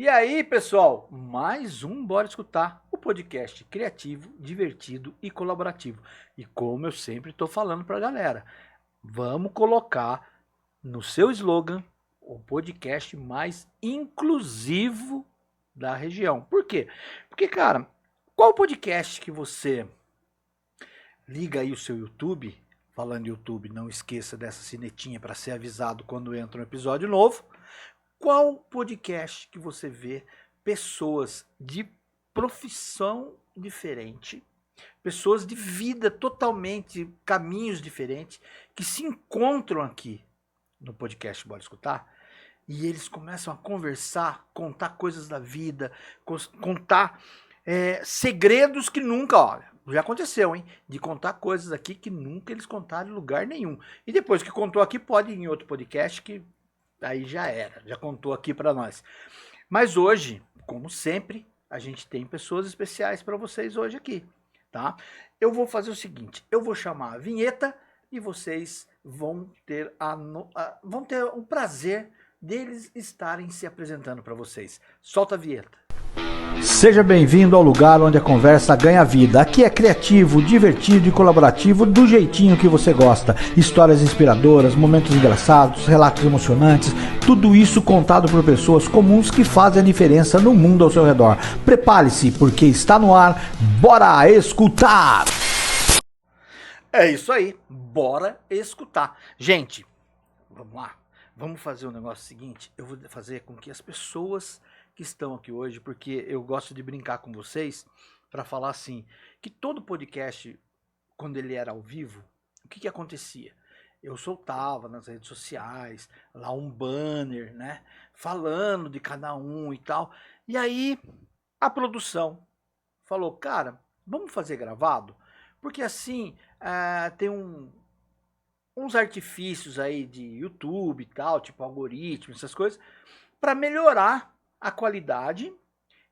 E aí, pessoal, mais um Bora Escutar, o podcast criativo, divertido e colaborativo. E como eu sempre estou falando para a galera, vamos colocar no seu slogan o podcast mais inclusivo da região. Por quê? Porque, cara, qual podcast que você liga aí o seu YouTube? Falando em YouTube, não esqueça dessa sinetinha para ser avisado quando entra um episódio novo. Qual podcast que você vê pessoas de profissão diferente, pessoas de vida totalmente, caminhos diferentes, que se encontram aqui no podcast Bora Escutar, e eles começam a conversar, contar coisas da vida, contar segredos que nunca, olha, já aconteceu, hein? De contar coisas aqui que nunca eles contaram em lugar nenhum. E depois que contou aqui, pode ir em outro podcast que aí já era, já contou aqui para nós. Mas hoje, como sempre, a gente tem pessoas especiais para vocês hoje aqui, tá? Eu vou fazer o seguinte, eu vou chamar a vinheta e vocês vão ter o prazer deles estarem se apresentando para vocês. Solta a vinheta. Seja bem-vindo ao lugar onde a conversa ganha vida. Aqui é criativo, divertido e colaborativo do jeitinho que você gosta. Histórias inspiradoras, momentos engraçados, relatos emocionantes, tudo isso contado por pessoas comuns que fazem a diferença no mundo ao seu redor. Prepare-se, porque está no ar. Bora escutar! É isso aí, bora escutar. Gente, vamos lá. Vamos fazer um negócio seguinte, eu vou fazer com que as pessoas que estão aqui hoje, porque eu gosto de brincar com vocês, para falar assim, que todo podcast, quando ele era ao vivo, o que acontecia? Eu soltava nas redes sociais, lá um banner, né, falando de cada um e tal, e aí a produção falou, cara, vamos fazer gravado? Porque assim, tem uns artifícios aí de YouTube e tal, tipo algoritmo, essas coisas, para melhorar a qualidade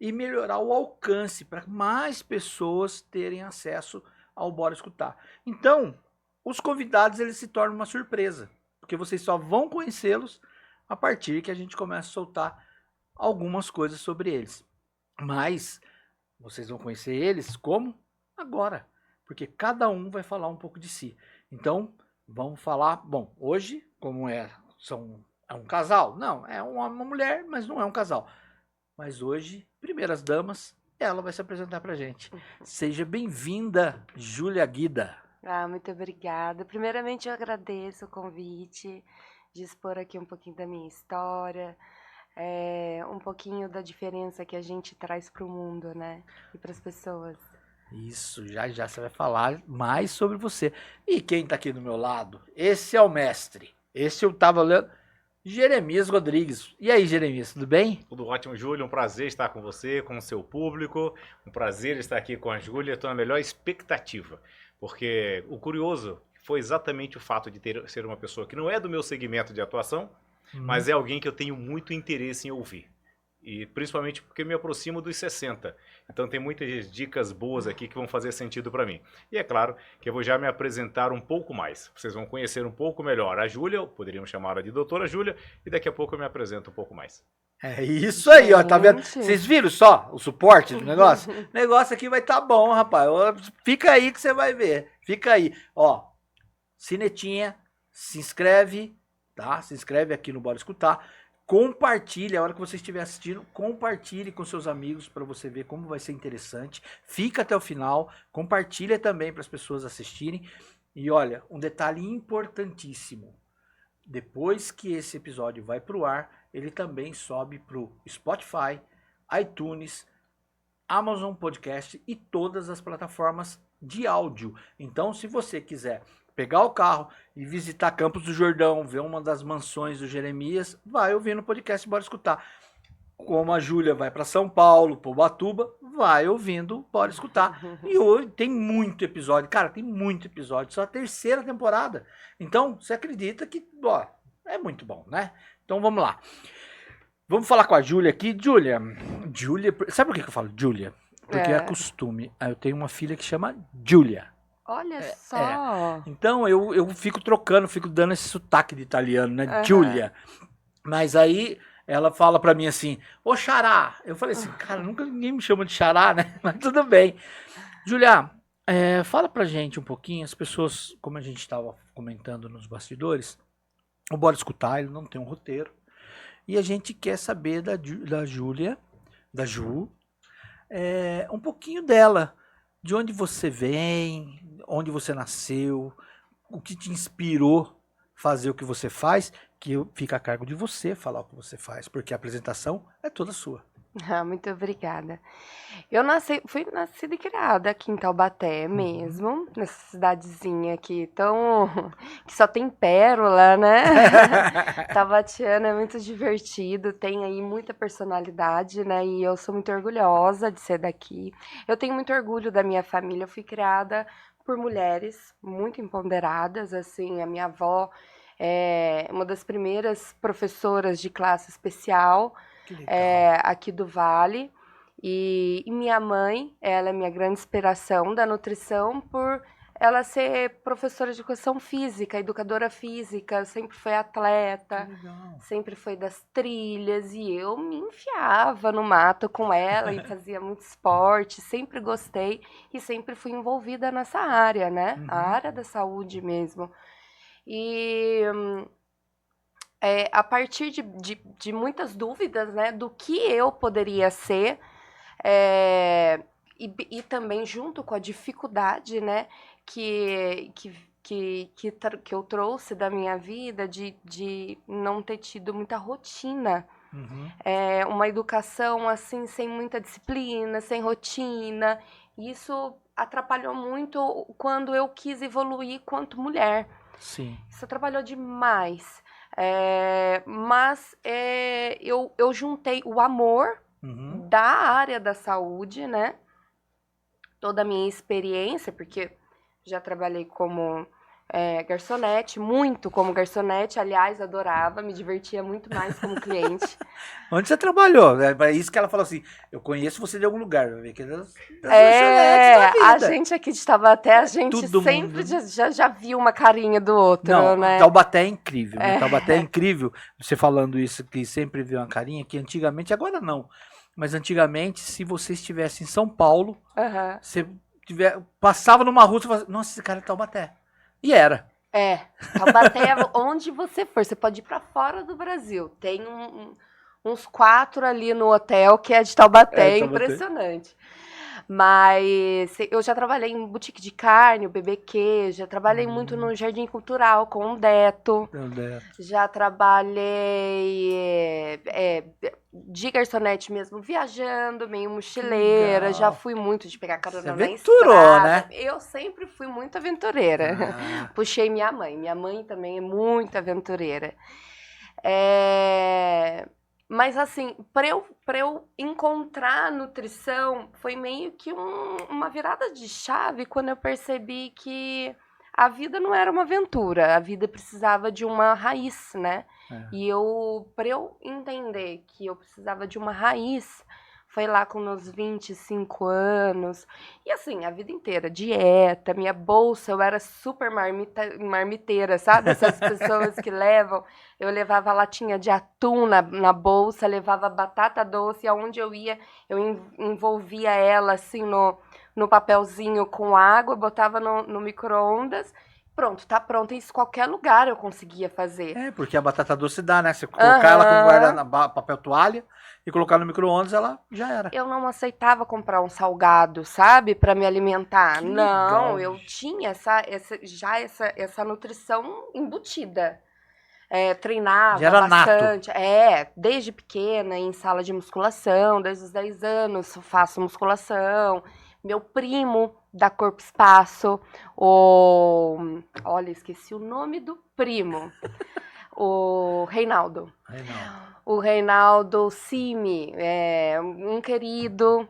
e melhorar o alcance para mais pessoas terem acesso ao Bora Escutar. Então, os convidados eles se tornam uma surpresa, porque vocês só vão conhecê-los a partir que a gente começa a soltar algumas coisas sobre eles. Mas vocês vão conhecer eles como? Agora, porque cada um vai falar um pouco de si. Então, vamos falar, bom, hoje, como é um casal? Não, é uma mulher, mas não é um casal. Mas hoje, primeiras damas, ela vai se apresentar pra gente. Seja bem-vinda, Júlia Guida. Muito obrigada. Primeiramente, eu agradeço o convite de expor aqui um pouquinho da minha história, um pouquinho da diferença que a gente traz para o mundo, né? E para as pessoas. Isso, já você vai falar mais sobre você. E quem tá aqui do meu lado? Esse é o mestre. Esse eu tava olhando. Jeremias Rodrigues. E aí, Jeremias, tudo bem? Tudo ótimo, Júlio. Um prazer estar com você, com o seu público. Um prazer estar aqui com a Júlia. Estou na melhor expectativa, porque o curioso foi exatamente o fato de ser uma pessoa que não é do meu segmento de atuação, mas é alguém que eu tenho muito interesse em ouvir. E principalmente porque me aproximo dos 60. Então tem muitas dicas boas aqui que vão fazer sentido para mim. E é claro que eu vou já me apresentar um pouco mais. Vocês vão conhecer um pouco melhor a Júlia, poderíamos chamá-la de doutora Júlia, e daqui a pouco eu me apresento um pouco mais. É isso aí, ó, tá vendo? Vocês viram só o suporte do negócio? O negócio aqui vai tá bom, rapaz. Fica aí que você vai ver. Fica aí. Ó, sinetinha, se inscreve, tá? Se inscreve aqui no Bora Escutar. Compartilhe, a hora que você estiver assistindo, compartilhe com seus amigos para você ver como vai ser interessante. Fica até o final, compartilha também para as pessoas assistirem. E olha, um detalhe importantíssimo. Depois que esse episódio vai para o ar, ele também sobe para o Spotify, iTunes, Amazon Podcast e todas as plataformas de áudio. Então, se você quiser pegar o carro e visitar Campos do Jordão, ver uma das mansões do Jeremias, vai ouvir no podcast, bora escutar. Como a Júlia vai para São Paulo, para Ubatuba, vai ouvindo, bora escutar. E hoje tem muito episódio, cara, tem muito episódio, só a terceira temporada. Então, você acredita que, ó, é muito bom, né? Então, vamos lá. Vamos falar com a Júlia aqui. Júlia, sabe por que eu falo Júlia? Porque é costume. Eu tenho uma filha que chama Júlia. Olha só! Então eu fico trocando, fico dando esse sotaque de italiano, né? Júlia. Mas aí ela fala pra mim assim, ô Xará. Eu falei assim, cara, nunca ninguém me chama de Xará, né? Mas tudo bem. Júlia, fala pra gente um pouquinho, as pessoas, como a gente estava comentando nos bastidores, o Bora Escutar, ele não tem um roteiro. E a gente quer saber da Júlia, da Ju, um pouquinho dela. De onde você vem, onde você nasceu, o que te inspirou fazer o que você faz, que fica a cargo de você falar o que você faz, porque a apresentação é toda sua. Ah, muito obrigada. Fui nascida e criada aqui em Taubaté mesmo, nessa cidadezinha aqui que só tem pérola, né? Taubatiano é muito divertido, tem aí muita personalidade, né? E eu sou muito orgulhosa de ser daqui. Eu tenho muito orgulho da minha família, eu fui criada por mulheres muito empoderadas, assim, a minha avó é uma das primeiras professoras de classe especial, Que legal. aqui do Vale. E minha mãe, ela é minha grande inspiração da nutrição por ela ser professora de educação física, educadora física, sempre foi atleta, Que legal. sempre foi das trilhas, e eu me enfiava no mato com ela e fazia muito esporte, sempre gostei e sempre fui envolvida nessa área, né? A área da saúde mesmo. E a partir de muitas dúvidas, né, do que eu poderia ser, e também junto com a dificuldade, né, que eu trouxe da minha vida de não ter tido muita rotina. Uma educação assim sem muita disciplina, sem rotina. Isso atrapalhou muito quando eu quis evoluir quanto mulher. Sim. Isso atrapalhou demais. Mas eu juntei o amor da área da saúde, né? Toda a minha experiência, porque já trabalhei como garçonete, muito como garçonete, aliás, adorava, me divertia muito mais como cliente. Onde você trabalhou? É isso que ela falou assim, eu conheço você de algum lugar, vai ver que das lanchonetes da A vida. gente aqui de Taubaté, a gente Todo sempre mundo. já viu uma carinha do outro, Não, né? Taubaté é incrível, né? Taubaté é incrível. Você falando isso, que sempre viu uma carinha, que antigamente, agora não, mas antigamente, se você estivesse em São Paulo, você passava numa rua, você falava, nossa, esse cara é Taubaté. E era. Taubaté, onde você for, você pode ir pra fora do Brasil. Tem uns 4 ali no hotel que é de Taubaté, é impressionante. Mas eu já trabalhei em boutique de carne, o BBQ, já trabalhei muito no Jardim Cultural com o Deto. Já trabalhei de garçonete mesmo, viajando, meio mochileira. Já fui muito de pegar carona na estrada. Né? Eu sempre fui muito aventureira. Puxei minha mãe. Minha mãe também é muito aventureira. Mas assim, para eu encontrar a nutrição, foi meio que uma virada de chave quando eu percebi que a vida não era uma aventura, a vida precisava de uma raiz, né? E para eu entender que eu precisava de uma raiz, foi lá com meus 25 anos. E assim, a vida inteira, dieta, minha bolsa, eu era super marmiteira, sabe? Essas pessoas que levam. Eu levava latinha de atum na bolsa, levava batata doce, e aonde eu ia, eu envolvia ela assim no papelzinho com água, botava no micro-ondas. Pronto, tá pronto. Isso qualquer lugar eu conseguia fazer. Porque a batata doce dá, né? Você colocar ela com guarda papel toalha e colocar no micro-ondas, ela já era. Eu não aceitava comprar um salgado, sabe? Pra me alimentar. Que não, legal. eu tinha essa nutrição embutida. Treinava Já era bastante. Desde pequena, em sala de musculação, desde os 10 anos faço musculação. Meu primo da Corpo Espaço, olha, esqueci o nome do primo. O Reinaldo. O Reinaldo Cime, um querido.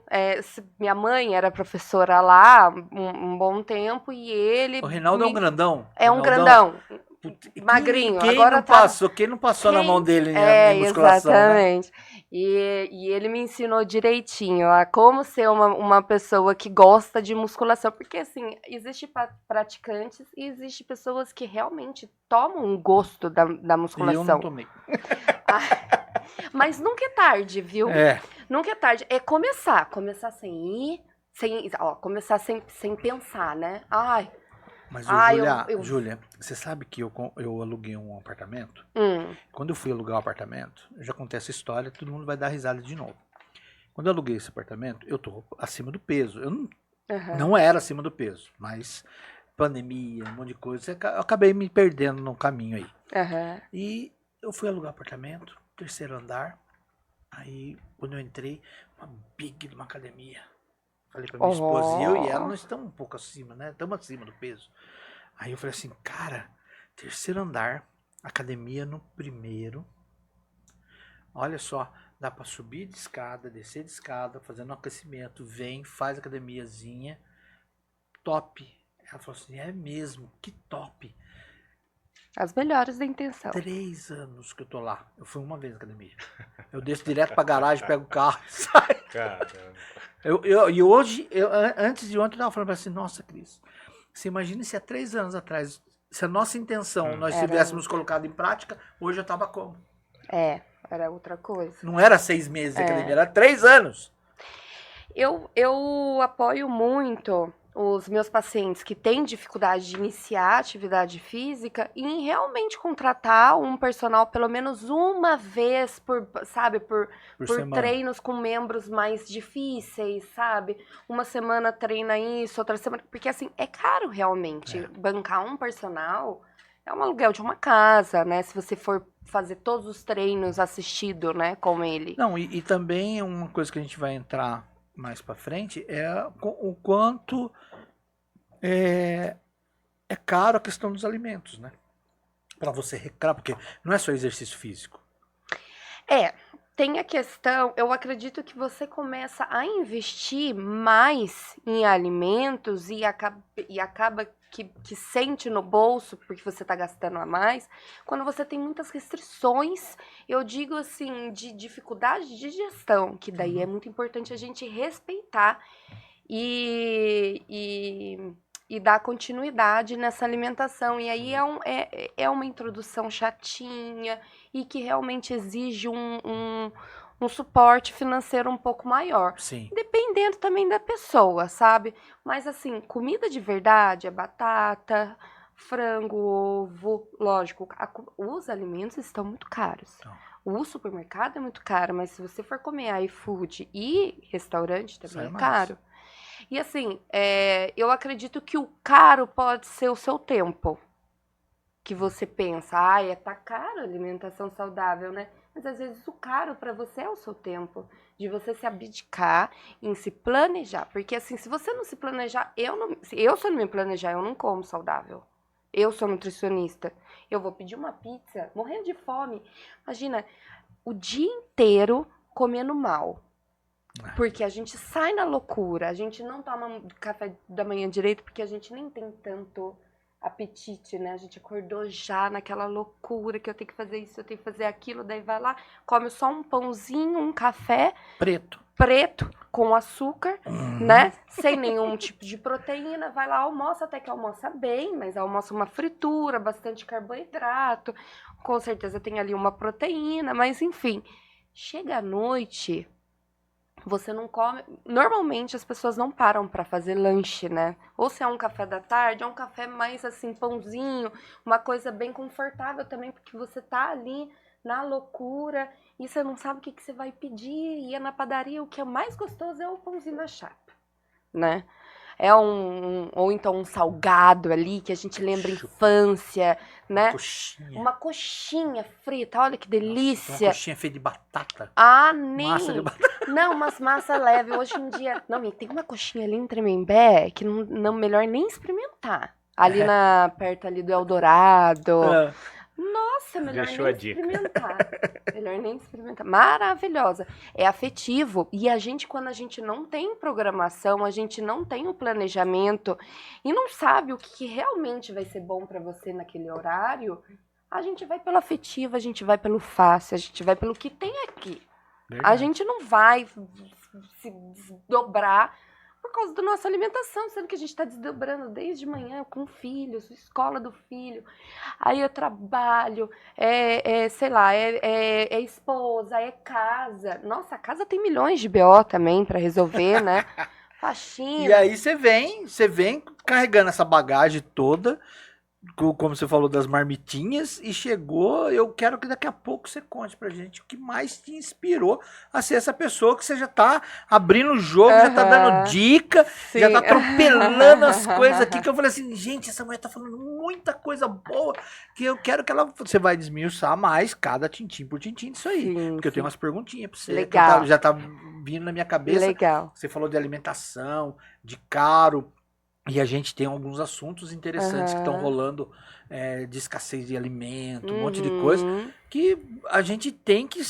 Minha mãe era professora lá um bom tempo e ele... O Reinaldo é um grandão? Um grandão. Magrinho. Agora quem não passou na mão dele em musculação, exatamente. Né? E ele me ensinou direitinho a como ser uma pessoa que gosta de musculação. Porque, assim, existe praticantes e existe pessoas que realmente tomam um gosto da musculação. E eu não tomei. Mas nunca é tarde, viu? É. Nunca é tarde. É começar sem ir, começar sem pensar, né? Ai, Mas, Júlia, você sabe que eu aluguei um apartamento? Quando eu fui alugar o apartamento, eu já contei essa história, todo mundo vai dar risada de novo. Quando eu aluguei esse apartamento, eu tô acima do peso. Eu não era acima do peso, mas pandemia, um monte de coisa, eu acabei me perdendo no caminho aí. E eu fui alugar o apartamento, 3º andar. Aí, quando eu entrei, uma academia. Falei pra minha esposa, eu e ela, nós estamos um pouco acima, né? Estamos acima do peso. Aí eu falei assim, cara, 3º andar, academia no 1º. Olha só, dá pra subir de escada, descer de escada, fazendo um aquecimento. Vem, faz academiazinha. Top. Ela falou assim, é mesmo, que top. As melhores da intenção. 3 anos que eu tô lá. Eu fui uma vez na academia. Eu desço direto pra garagem, pego o carro e saio. Caramba. E hoje, antes de ontem, eu tava falando assim, nossa, Cris, você imagina se há 3 anos atrás, se a nossa intenção nós tivéssemos colocado em prática, hoje eu tava como? Era outra coisa. Não era 6 meses de academia, era 3 anos. Eu apoio muito os meus pacientes que têm dificuldade de iniciar atividade física em realmente contratar um personal pelo menos uma vez por treinos com membros mais difíceis, sabe? Uma semana treina isso, outra semana... Porque, assim, é caro realmente. Bancar um personal é um aluguel de uma casa, né? Se você for fazer todos os treinos assistido, né, com ele. Não, e também uma coisa que a gente vai entrar mais pra frente é o quanto é caro a questão dos alimentos, né? Pra você recrear, porque não é só exercício físico. Tem a questão, eu acredito que você começa a investir mais em alimentos e acaba que sente no bolso, porque você está gastando a mais, quando você tem muitas restrições, eu digo assim, de dificuldade de digestão, que daí é muito importante a gente respeitar e dar continuidade nessa alimentação. E aí é uma introdução chatinha e que realmente exige um suporte financeiro um pouco maior. Sim. Dependendo também da pessoa, sabe? Mas assim, comida de verdade é batata, frango, ovo, lógico, os alimentos estão muito caros. O supermercado é muito caro, mas se você for comer iFood e restaurante também é caro. E assim, eu acredito que o caro pode ser o seu tempo. Que você pensa, tá caro a alimentação saudável, né? Mas às vezes o caro para você é o seu tempo. De você se abdicar em se planejar. Porque assim, se você não se planejar, se eu não me planejar, eu não como saudável. Eu sou nutricionista. Eu vou pedir uma pizza, morrendo de fome. Imagina, o dia inteiro comendo mal. Porque a gente sai na loucura, a gente não toma café da manhã direito porque a gente nem tem tanto apetite, né? A gente acordou já naquela loucura que eu tenho que fazer isso, eu tenho que fazer aquilo, daí vai lá, come só um pãozinho, um café preto com açúcar, né? Sem nenhum tipo de proteína, vai lá, almoça, até que almoça bem, mas almoça uma fritura, bastante carboidrato, com certeza tem ali uma proteína, mas enfim, chega à noite... Você não come... Normalmente as pessoas não param para fazer lanche, né? Ou se é um café da tarde, é um café mais assim, pãozinho, uma coisa bem confortável também, porque você tá ali na loucura e você não sabe o que você vai pedir. E é na padaria, o que é mais gostoso é o pãozinho na chapa, né? Ou então um salgado ali, que a gente lembra infância, né? Uma coxinha frita, olha que delícia. Nossa, uma coxinha feita de batata. Nem... Massa de batata. Não, umas massas leves. Hoje em dia... Não, tem uma coxinha ali em Tremembé que não melhor nem experimentar. Ali perto ali do Eldorado. Nossa, melhor nem experimentar. Melhor nem experimentar. Maravilhosa. É afetivo. E a gente, quando a gente não tem programação, a gente não tem o planejamento e não sabe o que realmente vai ser bom para você naquele horário, a gente vai pelo afetivo, a gente vai pelo fácil, a gente vai pelo que tem aqui. Verdade. A gente não vai se desdobrar por causa da nossa alimentação, sendo que a gente está desdobrando desde manhã com filhos, escola do filho, aí eu trabalho, sei lá, é esposa, é casa. Nossa, a casa tem milhões de BO também para resolver, né? Faxina. E aí você vem carregando essa bagagem toda, como você falou das marmitinhas, e chegou, eu quero que daqui a pouco você conte pra gente o que mais te inspirou a ser essa pessoa que você já tá abrindo o jogo, já tá dando dica, Sim. já tá atropelando as coisas aqui, que eu falei assim, gente, essa mulher tá falando muita coisa boa, que eu quero que você vai desmiuçar mais cada tintim por tintim disso aí, Sim, porque eu tenho sim. umas perguntinhas pra você, Legal. que já tá vindo na minha cabeça. Legal. Você falou de alimentação, de caro, e a gente tem alguns assuntos interessantes que estão rolando, de escassez de alimento, um monte de coisa, que a gente tem que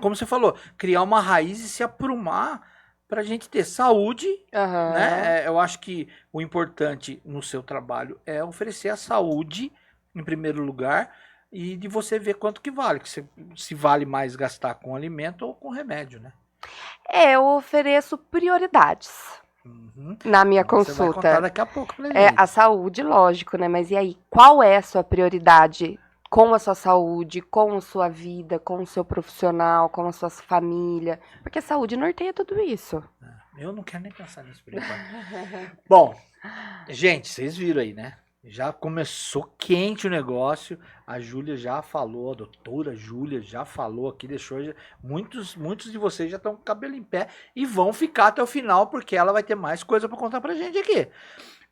como você falou, criar uma raiz e se aprumar para a gente ter saúde, né? Eu acho que o importante no seu trabalho é oferecer a saúde em primeiro lugar e de você ver quanto que vale, se vale mais gastar com alimento ou com remédio, né? Eu ofereço prioridades. Na minha consulta. Você vai contar daqui a pouco pra gente. A saúde, lógico, né? Mas e aí, qual é a sua prioridade com a sua saúde, com a sua vida, com o seu profissional, com a sua família? Porque a saúde norteia tudo isso. Eu não quero nem pensar nisso por enquanto. Bom, gente, vocês viram aí, né? Já começou quente o negócio. A Júlia já falou, a doutora Júlia já falou aqui, deixou. Muitos de vocês já estão com o cabelo em pé e vão ficar até o final, porque ela vai ter mais coisa para contar pra gente aqui.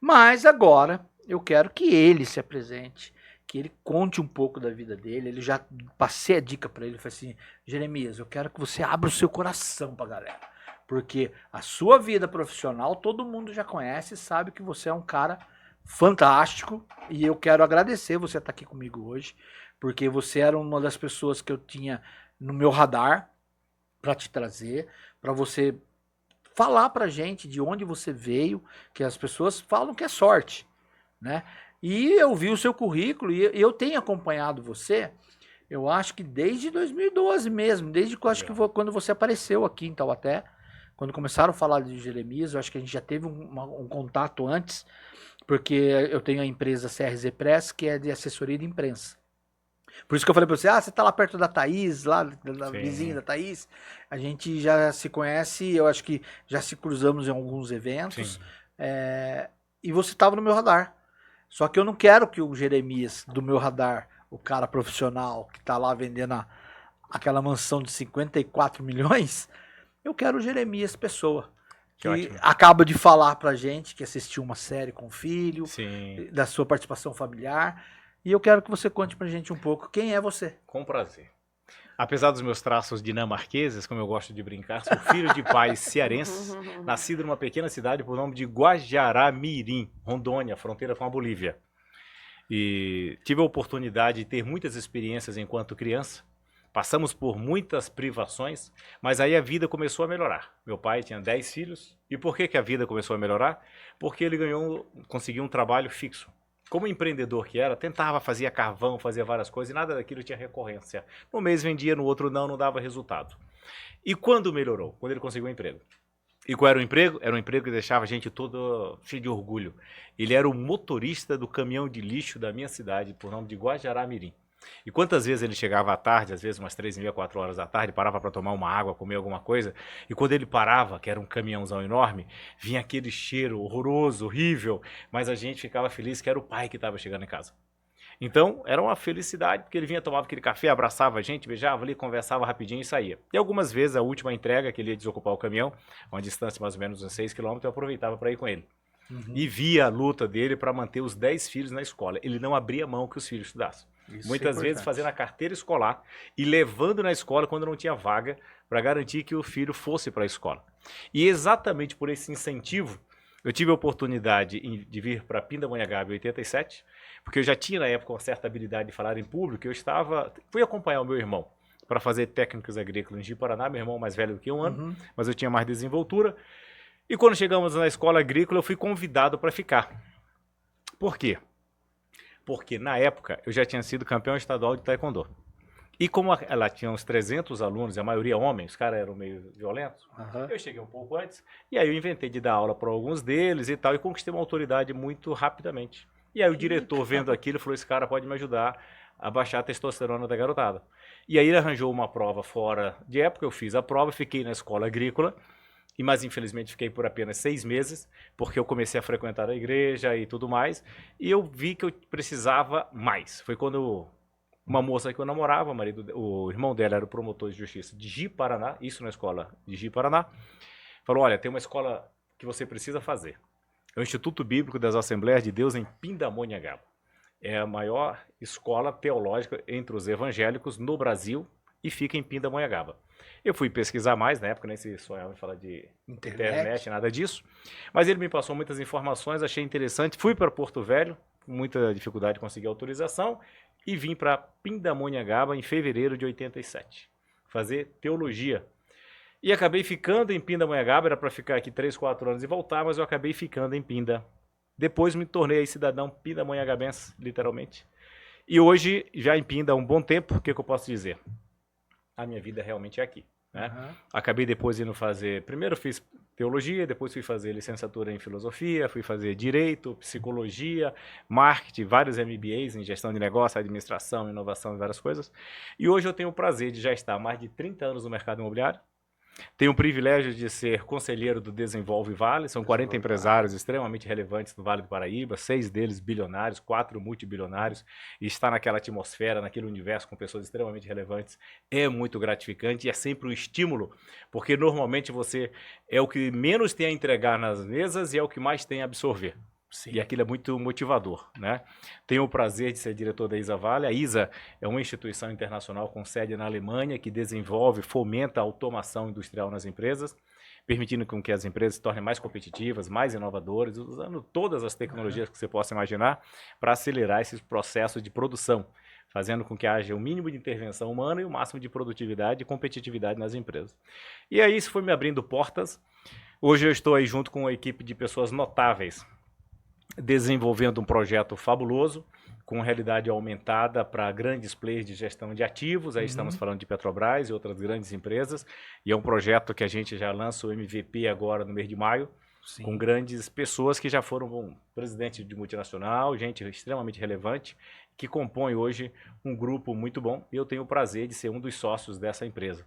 Mas agora eu quero que ele se apresente, que ele conte um pouco da vida dele. Ele já passei a dica para ele, falei assim: Jeremias, eu quero que você abra o seu coração pra galera, porque a sua vida profissional todo mundo já conhece e sabe que você é um cara fantástico, e eu quero agradecer você estar aqui comigo hoje, porque você era uma das pessoas que eu tinha no meu radar para te trazer, para você falar pra gente de onde você veio, que as pessoas falam que é sorte, né? E eu vi o seu currículo e eu tenho acompanhado você, eu acho que desde 2012 mesmo, desde que eu acho que quando você apareceu aqui em Taubaté, quando começaram a falar de Jeremias, eu acho que a gente já teve um contato antes, porque eu tenho a empresa CRZ Press, que é de assessoria de imprensa. Por isso que eu falei pra você, você tá lá perto da Thaís, lá da vizinha da Thaís, a gente já se conhece, eu acho que já se cruzamos em alguns eventos, e você tava no meu radar. Só que eu não quero que o Jeremias do meu radar, o cara profissional que tá lá vendendo aquela mansão de 54 milhões, eu quero o Jeremias pessoa. Que acaba de falar pra gente que assistiu uma série com o filho, da sua participação familiar. E eu quero que você conte pra gente um pouco quem é você. Com prazer. Apesar dos meus traços dinamarqueses, como eu gosto de brincar, sou filho de pais cearenses, nascido numa pequena cidade por nome de Guajará-Mirim, Rondônia, fronteira com a Bolívia. E tive a oportunidade de ter muitas experiências enquanto criança. Passamos por muitas privações, mas aí a vida começou a melhorar. Meu pai tinha 10 filhos. E por que a vida começou a melhorar? Porque ele conseguiu um trabalho fixo. Como empreendedor que era, tentava, fazia carvão, fazia várias coisas e nada daquilo tinha recorrência. No mês vendia, no outro não dava resultado. E quando melhorou? Quando ele conseguiu um emprego. E qual era o emprego? Era um emprego que deixava a gente todo cheio de orgulho. Ele era o motorista do caminhão de lixo da minha cidade, por nome de Guajará-Mirim. E quantas vezes ele chegava à tarde, às vezes umas 3h30, 4 horas da tarde, parava para tomar uma água, comer alguma coisa, e quando ele parava, que era um caminhãozão enorme, vinha aquele cheiro horroroso, horrível, mas a gente ficava feliz que era o pai que estava chegando em casa. Então, era uma felicidade, porque ele vinha, tomava aquele café, abraçava a gente, beijava ali, conversava rapidinho e saía. E algumas vezes, a última entrega, que ele ia desocupar o caminhão, uma distância mais ou menos de 6 km, eu aproveitava para ir com ele. E via a luta dele para manter os 10 filhos na escola. Ele não abria mão que os filhos estudassem. Muitas vezes fazendo a carteira escolar e levando na escola quando não tinha vaga para garantir que o filho fosse para a escola. E exatamente por esse incentivo, eu tive a oportunidade de vir para Pindamonhangaba em 87, porque eu já tinha na época uma certa habilidade de falar em público. Fui acompanhar o meu irmão para fazer técnicas agrícolas em Ji-Paraná, meu irmão mais velho do que um ano, mas eu tinha mais desenvoltura. E quando chegamos na escola agrícola, eu fui convidado para ficar. Por quê? Porque na época eu já tinha sido campeão estadual de taekwondo. E como ela tinha uns 300 alunos, a maioria homens, os caras eram meio violentos, Aham. eu cheguei um pouco antes, e aí eu inventei de dar aula para alguns deles e tal, e conquistei uma autoridade muito rapidamente. E aí o diretor, vendo aquilo, falou, esse cara pode me ajudar a baixar a testosterona da garotada. E aí ele arranjou uma prova fora de época, eu fiz a prova, fiquei na escola agrícola, mas infelizmente fiquei por apenas 6 meses, porque eu comecei a frequentar a igreja e tudo mais, e eu vi que eu precisava mais. Foi quando uma moça que eu namorava, o irmão dela era o promotor de justiça de Ji-Paraná, isso na escola de Ji-Paraná, falou, olha, tem uma escola que você precisa fazer. É o Instituto Bíblico das Assembleias de Deus em Pindamonhangaba. É a maior escola teológica entre os evangélicos no Brasil e fica em Pindamonhangaba. Eu fui pesquisar mais, na época nem se sonhava em falar de internet, nada disso, mas ele me passou muitas informações, achei interessante, fui para Porto Velho, com muita dificuldade de conseguir autorização, e vim para Pindamonhangaba em fevereiro de 87, fazer teologia. E acabei ficando em Pindamonhangaba, era para ficar aqui 3, 4 anos e voltar, mas eu acabei ficando em Pinda. Depois me tornei cidadão pindamonhangabense, literalmente. E hoje, já em Pinda há um bom tempo, o que eu posso dizer? A minha vida realmente é aqui. Né? Uhum. Acabei depois indo fazer, primeiro fiz teologia, depois fui fazer licenciatura em filosofia, fui fazer direito, psicologia, marketing, vários MBAs em gestão de negócio, administração, inovação e várias coisas. E hoje eu tenho o prazer de já estar há mais de 30 anos no mercado imobiliário. Tenho o privilégio de ser conselheiro do Desenvolve Vale, são 40 empresários extremamente relevantes no Vale do Paraíba, 6 deles bilionários, 4 multibilionários, e estar naquela atmosfera, naquele universo com pessoas extremamente relevantes é muito gratificante e é sempre um estímulo, porque normalmente você é o que menos tem a entregar nas mesas e é o que mais tem a absorver. Sim. E aquilo é muito motivador, né? Tenho o prazer de ser diretor da ISA Vale. A ISA é uma instituição internacional com sede na Alemanha que desenvolve, fomenta a automação industrial nas empresas, permitindo com que as empresas se tornem mais competitivas, mais inovadoras, usando todas as tecnologias que você possa imaginar para acelerar esses processos de produção, fazendo com que haja o mínimo de intervenção humana e o máximo de produtividade e competitividade nas empresas. E aí isso foi me abrindo portas. Hoje eu estou aí junto com uma equipe de pessoas notáveis, desenvolvendo um projeto fabuloso, com realidade aumentada para grandes players de gestão de ativos, aí estamos falando de Petrobras e outras grandes empresas, e é um projeto que a gente já lança o MVP agora no mês de maio, sim, com grandes pessoas que já foram presidente de multinacional, gente extremamente relevante, que compõe hoje um grupo muito bom, e eu tenho o prazer de ser um dos sócios dessa empresa.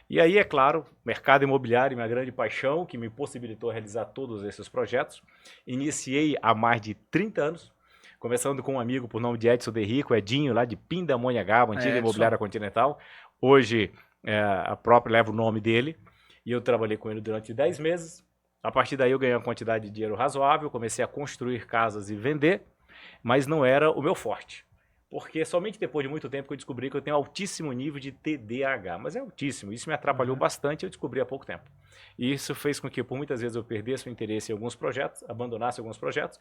E aí, é claro, mercado imobiliário, minha grande paixão, que me possibilitou realizar todos esses projetos. Iniciei há mais de 30 anos, começando com um amigo por nome de Edson Derrico, Edinho, lá de Pindamonhangaba, antiga imobiliária Continental. Hoje, a própria leva o nome dele, e eu trabalhei com ele durante 10 meses. A partir daí, eu ganhei uma quantidade de dinheiro razoável, comecei a construir casas e vender, mas não era o meu forte. Porque somente depois de muito tempo que eu descobri que eu tenho altíssimo nível de TDAH, mas é altíssimo, isso me atrapalhou bastante, eu descobri há pouco tempo. E isso fez com que por muitas vezes eu perdesse o interesse em alguns projetos, abandonasse alguns projetos,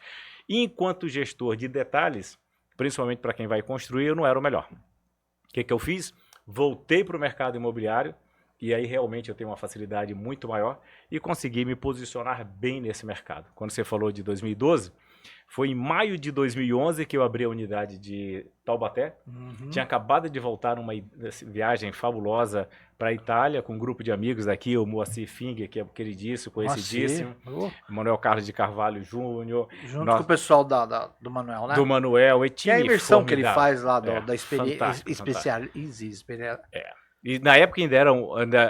e enquanto gestor de detalhes, principalmente para quem vai construir, eu não era o melhor. O que eu fiz? Voltei para o mercado imobiliário, e aí realmente eu tenho uma facilidade muito maior, e consegui me posicionar bem nesse mercado. Quando você falou de 2012... foi em maio de 2011 que eu abri a unidade de Taubaté. Tinha acabado de voltar numa viagem fabulosa para a Itália com um grupo de amigos daqui, o Moacir Finger, que é queridíssimo, conhecidíssimo, Manuel Carlos de Carvalho Júnior. Junto com o pessoal do Manuel, né? Do Manuel. E a imersão que ele faz lá da experiência. E na época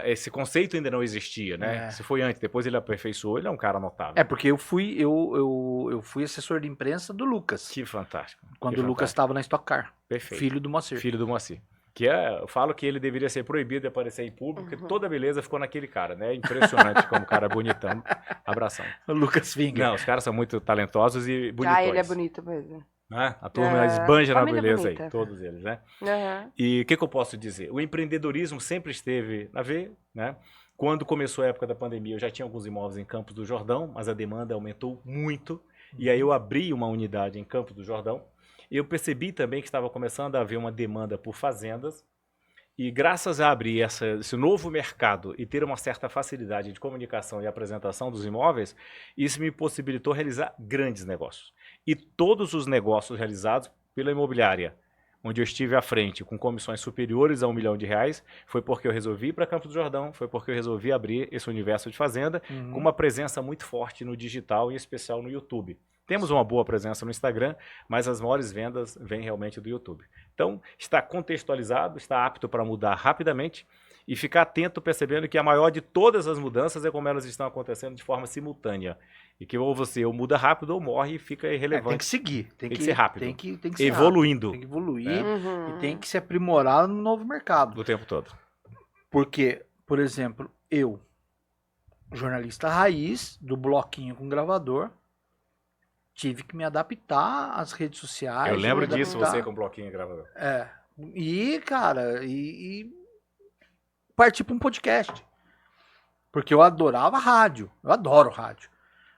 esse conceito ainda não existia, né? Se foi antes, depois ele aperfeiçoou, ele é um cara notável. É, porque eu fui assessor de imprensa do Lucas. Que fantástico. Quando o Lucas estava na Stock Car. Perfeito. Filho do Moacir. Filho do Moacir. Eu falo que ele deveria ser proibido de aparecer em público, porque toda a beleza ficou naquele cara, né? Impressionante como o cara é bonitão. Abração. O Lucas Finger. Não, os caras são muito talentosos e bonitões. Ah, ele é bonito mesmo. A turma esbanja na beleza aí, todos eles, né? E o que eu posso dizer? O empreendedorismo sempre esteve na veia, né? Quando começou a época da pandemia, eu já tinha alguns imóveis em Campos do Jordão, mas a demanda aumentou muito, e aí eu abri uma unidade em Campos do Jordão, e eu percebi também que estava começando a haver uma demanda por fazendas, e graças a abrir esse novo mercado e ter uma certa facilidade de comunicação e apresentação dos imóveis, isso me possibilitou realizar grandes negócios. E todos os negócios realizados pela imobiliária, onde eu estive à frente com comissões superiores a R$1 milhão, foi porque eu resolvi ir para Campos do Jordão, foi porque eu resolvi abrir esse universo de fazenda com uma presença muito forte no digital, em especial no YouTube. Temos uma boa presença no Instagram, mas as maiores vendas vêm realmente do YouTube. Então, está contextualizado, está apto para mudar rapidamente e ficar atento percebendo que a maior de todas as mudanças é como elas estão acontecendo de forma simultânea. E que ou muda rápido ou morre e fica irrelevante. Tem que seguir. Tem que ser rápido. Tem que ser evoluindo. Rápido, tem que evoluir Uhum. e tem que se aprimorar no novo mercado. O tempo todo. Porque, por exemplo, eu, jornalista raiz, do bloquinho com gravador, tive que me adaptar às redes sociais. Eu lembro me disso, adaptar. você com bloquinho e gravador. E, cara, parti para um podcast. Porque eu adorava rádio. Eu adoro rádio.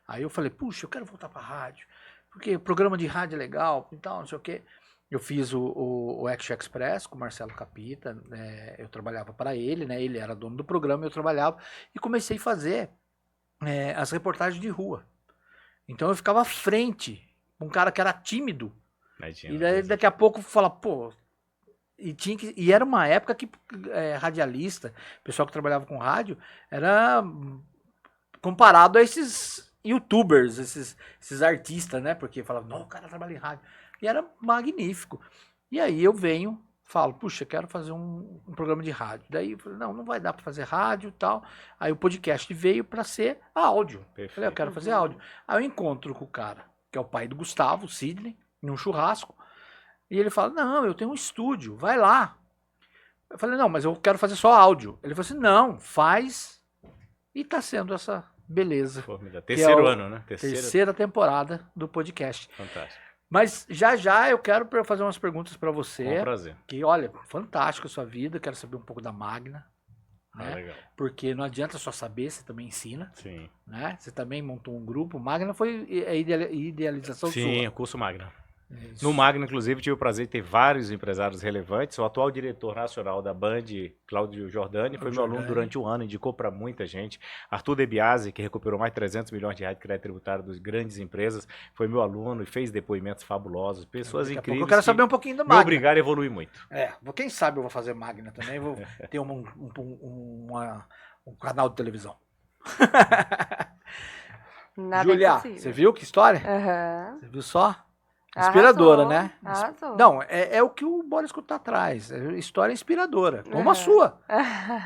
Aí eu falei, puxa, eu quero voltar para rádio. Porque o programa de rádio é legal e tal, não sei o quê. Eu fiz o Action Express com o Marcelo Capita. Né, eu trabalhava para ele, né? Ele era dono do programa, eu trabalhava. E comecei a fazer as reportagens de rua. Então eu ficava à frente. Um cara que era tímido. E daí daqui a pouco fala, pô... E era uma época que radialista, pessoal que trabalhava com rádio, era comparado a esses youtubers, esses artistas, né? Porque falavam, não, o cara trabalha em rádio. E era magnífico. E aí eu falo, puxa, quero fazer um programa de rádio. Daí eu falei, não vai dar para fazer rádio e tal. Aí o podcast veio para ser áudio. Eu falei, eu quero fazer áudio. Aí eu encontro com o cara, que é o pai do Gustavo, o Sidney, num churrasco. E ele fala, não, eu tenho um estúdio, vai lá. Eu falei, não, mas eu quero fazer só áudio. Ele falou assim, não, faz. E tá sendo essa beleza. Terceiro ano, né? Terceira temporada do podcast. Fantástico. Mas já eu quero fazer umas perguntas para você. Com prazer. Que, olha, fantástico a sua vida, quero saber um pouco da Magna. Né? Legal. Porque não adianta só saber, você também ensina. Sim. Né? Você também montou um grupo. Magna foi a idealização sua. Sim, o curso Magna. Isso. No Magna, inclusive, tive o prazer de ter vários empresários relevantes. O atual diretor nacional da Band, Cláudio Jordani, foi meu aluno durante um ano, indicou para muita gente. Arthur De Biasi, que recuperou mais de 300 milhões de reais de crédito tributário das grandes empresas, foi meu aluno e fez depoimentos fabulosos. Pessoas incríveis. Eu quero saber um pouquinho do Magna. Me obrigaram a evoluir muito. Quem sabe eu vou fazer Magna também, vou ter um canal de televisão. Júlia, você viu que história? Uhum. Você viu só? Inspiradora, Arrasou, né? Arrasou. Não, é o que o Boris Couto atrás. É história inspiradora. Como a sua.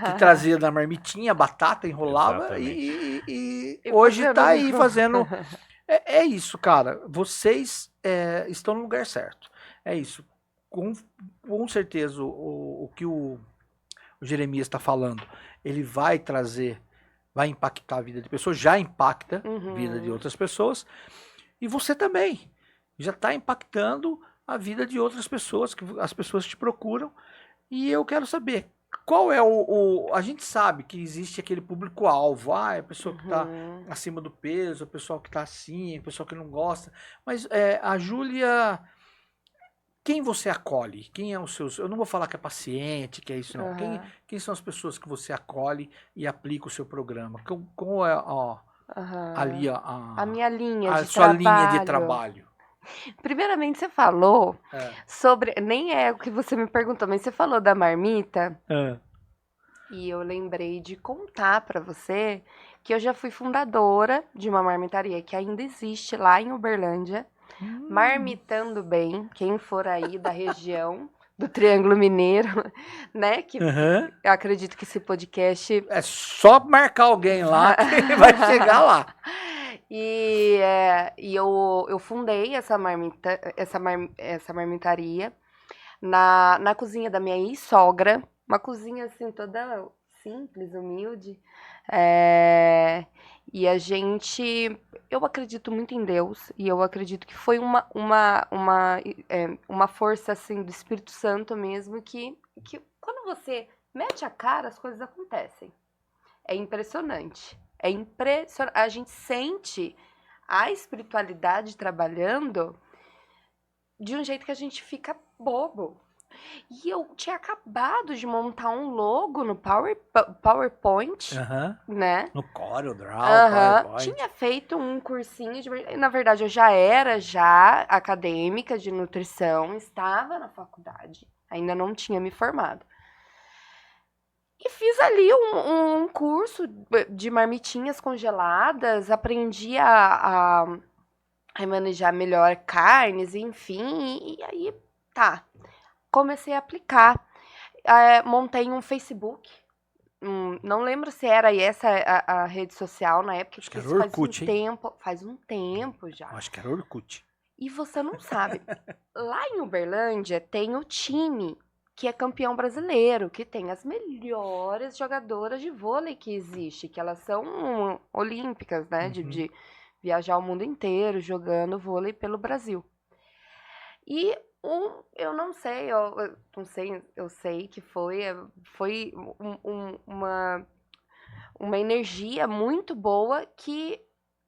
Que trazia na marmitinha, batata, enrolava e hoje tá aí fazendo... É isso, cara. Vocês estão no lugar certo. É isso. Com certeza, o que o Jeremias está falando, ele vai trazer, vai impactar a vida de pessoas, já impacta a vida de outras pessoas. E você também. Já está impactando a vida de outras pessoas, que as pessoas te procuram. E eu quero saber, qual é a gente sabe que existe aquele público-alvo, a pessoa que está acima do peso, a pessoa que está assim, a pessoa que não gosta. Mas a Júlia, quem você acolhe? Quem é os seus... Eu não vou falar que é paciente, que é isso não. Quem são as pessoas que você acolhe e aplica o seu programa? Qual é ali a minha linha de sua trabalho. linha de trabalho? Primeiramente, você falou sobre... Nem é o que você me perguntou, mas você falou da marmita. E eu lembrei de contar para você que eu já fui fundadora de uma marmitaria que ainda existe lá em Uberlândia. Marmitando Bem, quem for aí da região do Triângulo Mineiro, né? Que eu acredito que esse podcast... É só marcar alguém lá que vai chegar lá. E eu fundei essa marmitaria na cozinha da minha ex-sogra. Uma cozinha assim toda simples, humilde. E eu acredito muito em Deus. E eu acredito que foi uma força assim do Espírito Santo mesmo que quando você mete a cara, as coisas acontecem. É impressionante. A gente sente a espiritualidade trabalhando de um jeito que a gente fica bobo. E eu tinha acabado de montar um logo no PowerPoint, Aham. né? No Corel Draw, Aham. PowerPoint. Tinha feito um cursinho de... Na verdade, eu já era acadêmica de nutrição, estava na faculdade, ainda não tinha me formado. E fiz ali um curso de marmitinhas congeladas, aprendi a manejar melhor carnes, enfim, e aí, tá. Comecei a aplicar. Montei um Facebook. Não lembro se era essa a rede social na época, Acho que porque era isso Orkut, hein? faz um tempo já. Acho que era Orkut. E você não sabe. Lá em Uberlândia tem o time que é campeão brasileiro, que tem as melhores jogadoras de vôlei que existe, que elas são olímpicas, né? De viajar o mundo inteiro jogando vôlei pelo Brasil. E eu não sei, eu sei que foi uma energia muito boa que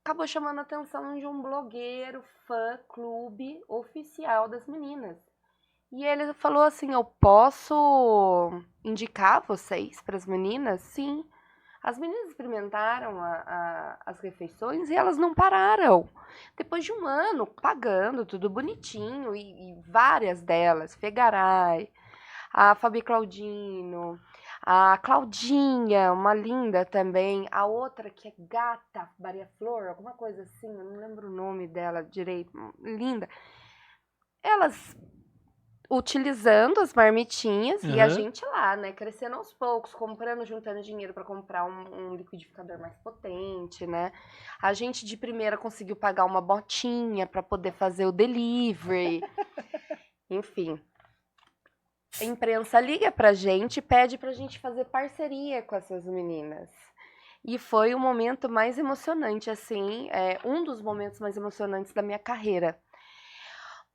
acabou chamando a atenção de um blogueiro fã-clube oficial das meninas. E ele falou assim, eu posso indicar vocês para as meninas? Sim. As meninas experimentaram as refeições e elas não pararam. Depois de um ano pagando tudo bonitinho, e várias delas, Fegaray, a Fabi Claudino, a Claudinha, uma linda também, a outra que é gata, Maria Flor, alguma coisa assim, eu não lembro o nome dela direito, linda. Elas utilizando as marmitinhas e a gente lá, né, crescendo aos poucos, comprando, juntando dinheiro para comprar um liquidificador mais potente, né? A gente de primeira conseguiu pagar uma botinha para poder fazer o delivery. Enfim. A imprensa liga pra gente e pede pra gente fazer parceria com essas meninas. E foi o momento mais emocionante, assim, um dos momentos mais emocionantes da minha carreira.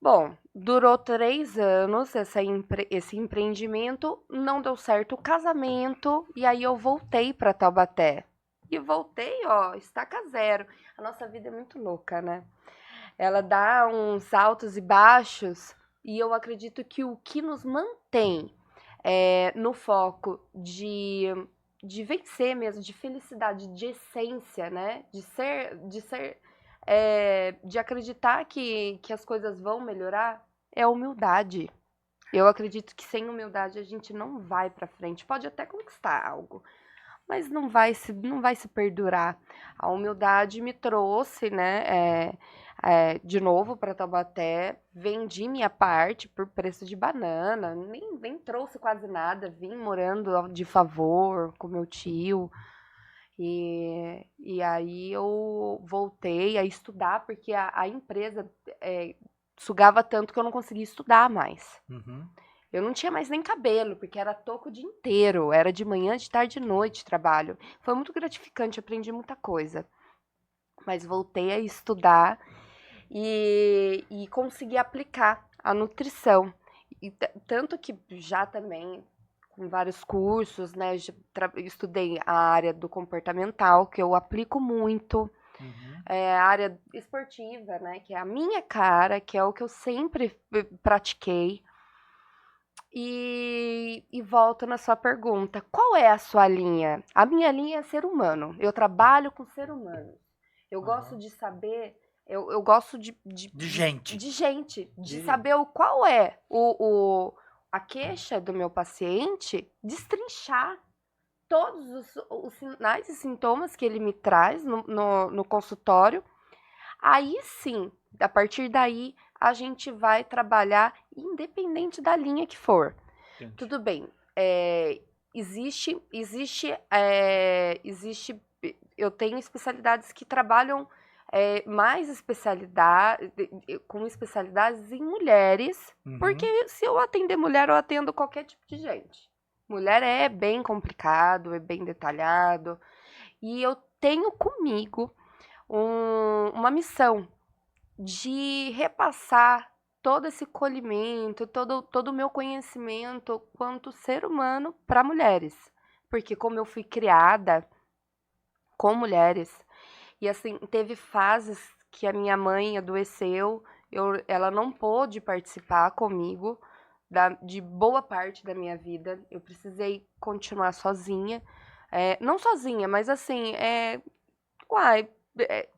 Bom, durou 3 anos esse empreendimento, não deu certo o casamento, e aí eu voltei para Taubaté. E voltei, ó, estaca zero. A nossa vida é muito louca, né? Ela dá uns altos e baixos, e eu acredito que o que nos mantém no foco de vencer mesmo, de felicidade, de essência, né? De acreditar que as coisas vão melhorar, é a humildade. Eu acredito que sem humildade a gente não vai para frente. Pode até conquistar algo, mas não vai se perdurar. A humildade me trouxe, né, de novo para Taubaté, vendi minha parte por preço de banana, nem trouxe quase nada, vim morando de favor com meu tio. E aí eu voltei a estudar, porque a empresa sugava tanto que eu não conseguia estudar mais. Eu não tinha mais nem cabelo, porque era toco o dia inteiro. Era de manhã, de tarde, de noite trabalho. Foi muito gratificante, aprendi muita coisa. Mas voltei a estudar e consegui aplicar a nutrição. E tanto que já também, com vários cursos, né? Estudei a área do comportamental, que eu aplico muito. A área esportiva, né? Que é a minha cara, que é o que eu sempre pratiquei. E volto na sua pergunta, qual é a sua linha? A minha linha é ser humano, eu trabalho com ser humano. Eu gosto de saber, eu gosto de gente. De saber qual é a queixa do meu paciente, destrinchar todos os sinais e sintomas que ele me traz no consultório. Aí sim, a partir daí, a gente vai trabalhar independente da linha que for. Entendi. Tudo bem. Existe. Eu tenho especialidades que trabalham com especialidades em mulheres, porque se eu atender mulher, eu atendo qualquer tipo de gente. Mulher é bem complicado, é bem detalhado. E eu tenho comigo uma missão de repassar todo esse colhimento, todo o meu conhecimento quanto ser humano para mulheres. Porque como eu fui criada com mulheres, e assim, teve fases que a minha mãe adoeceu, ela não pôde participar comigo de boa parte da minha vida. Eu precisei continuar sozinha. Não sozinha, mas assim, com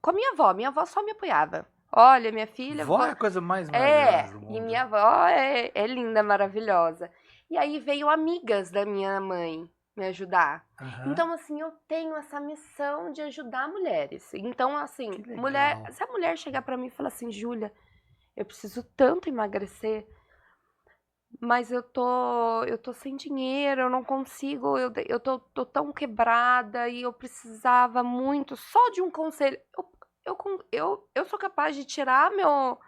a minha avó. Minha avó só me apoiava. Olha, minha filha... Vó é a coisa mais maravilhosa do mundo. E minha avó é linda, maravilhosa. E aí veio amigas da minha mãe me ajudar. Aham. Então, assim, eu tenho essa missão de ajudar mulheres. Então, assim, Que legal. se a mulher chegar pra mim e falar assim, Júlia, eu preciso tanto emagrecer, mas eu tô sem dinheiro, eu não consigo, eu tô tão quebrada e eu precisava muito só de um conselho. Eu sou capaz de tirar meu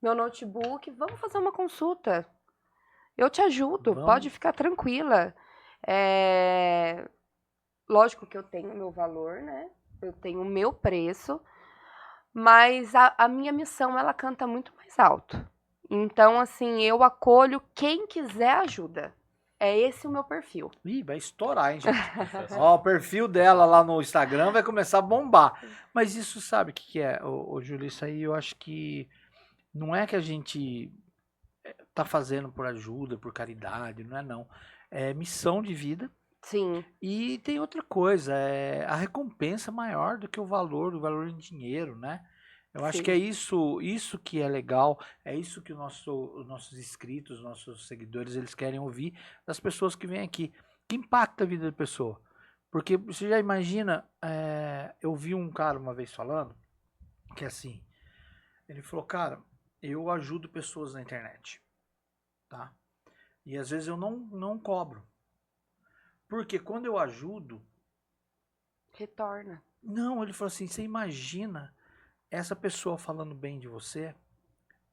notebook, vamos fazer uma consulta. Eu te ajudo, Vamos. pode ficar tranquila. Lógico que eu tenho o meu valor, né? Eu tenho o meu preço, mas a minha missão, ela canta muito mais alto. Então, assim, eu acolho quem quiser ajuda. É esse o meu perfil. Ih, vai estourar, hein, gente? Ó, o perfil dela lá no Instagram vai começar a bombar. Mas isso, sabe o que é, ô Júlio? Isso aí eu acho que não é que a gente tá fazendo por ajuda, por caridade, não é não. É missão de vida. Sim, E tem outra coisa, a recompensa maior do que o valor em dinheiro, né? Eu acho Sim. que é isso que é legal, é isso que os nossos inscritos, os nossos seguidores, eles querem ouvir das pessoas que vêm aqui, que impacta a vida da pessoa. Porque você já imagina, eu vi um cara uma vez falando, que assim, ele falou, cara, eu ajudo pessoas na internet, tá? E às vezes eu não cobro. Porque quando eu ajudo, retorna. não, ele falou assim, você imagina essa pessoa falando bem de você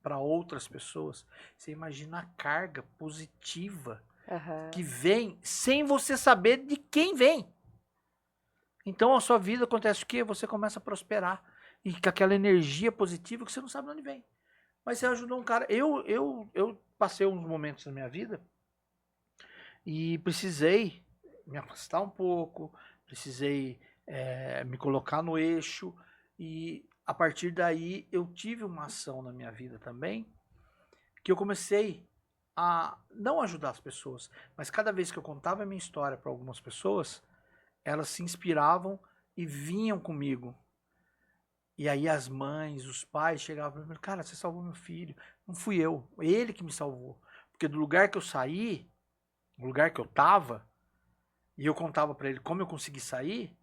para outras pessoas, você imagina a carga positiva Aham. que vem sem você saber de quem vem. Então a sua vida acontece o quê? Você começa a prosperar e com aquela energia positiva que você não sabe de onde vem. Mas você ajudou um cara. Eu passei uns momentos na minha vida e precisei me afastar um pouco, precisei me colocar no eixo e a partir daí eu tive uma ação na minha vida também que eu comecei a não ajudar as pessoas, mas cada vez que eu contava a minha história para algumas pessoas, elas se inspiravam e vinham comigo. E aí as mães, os pais chegavam para mim, cara, você salvou meu filho. Não fui eu, ele que me salvou. Porque do lugar que eu saí, no lugar que eu tava, e eu contava para ele como eu consegui sair,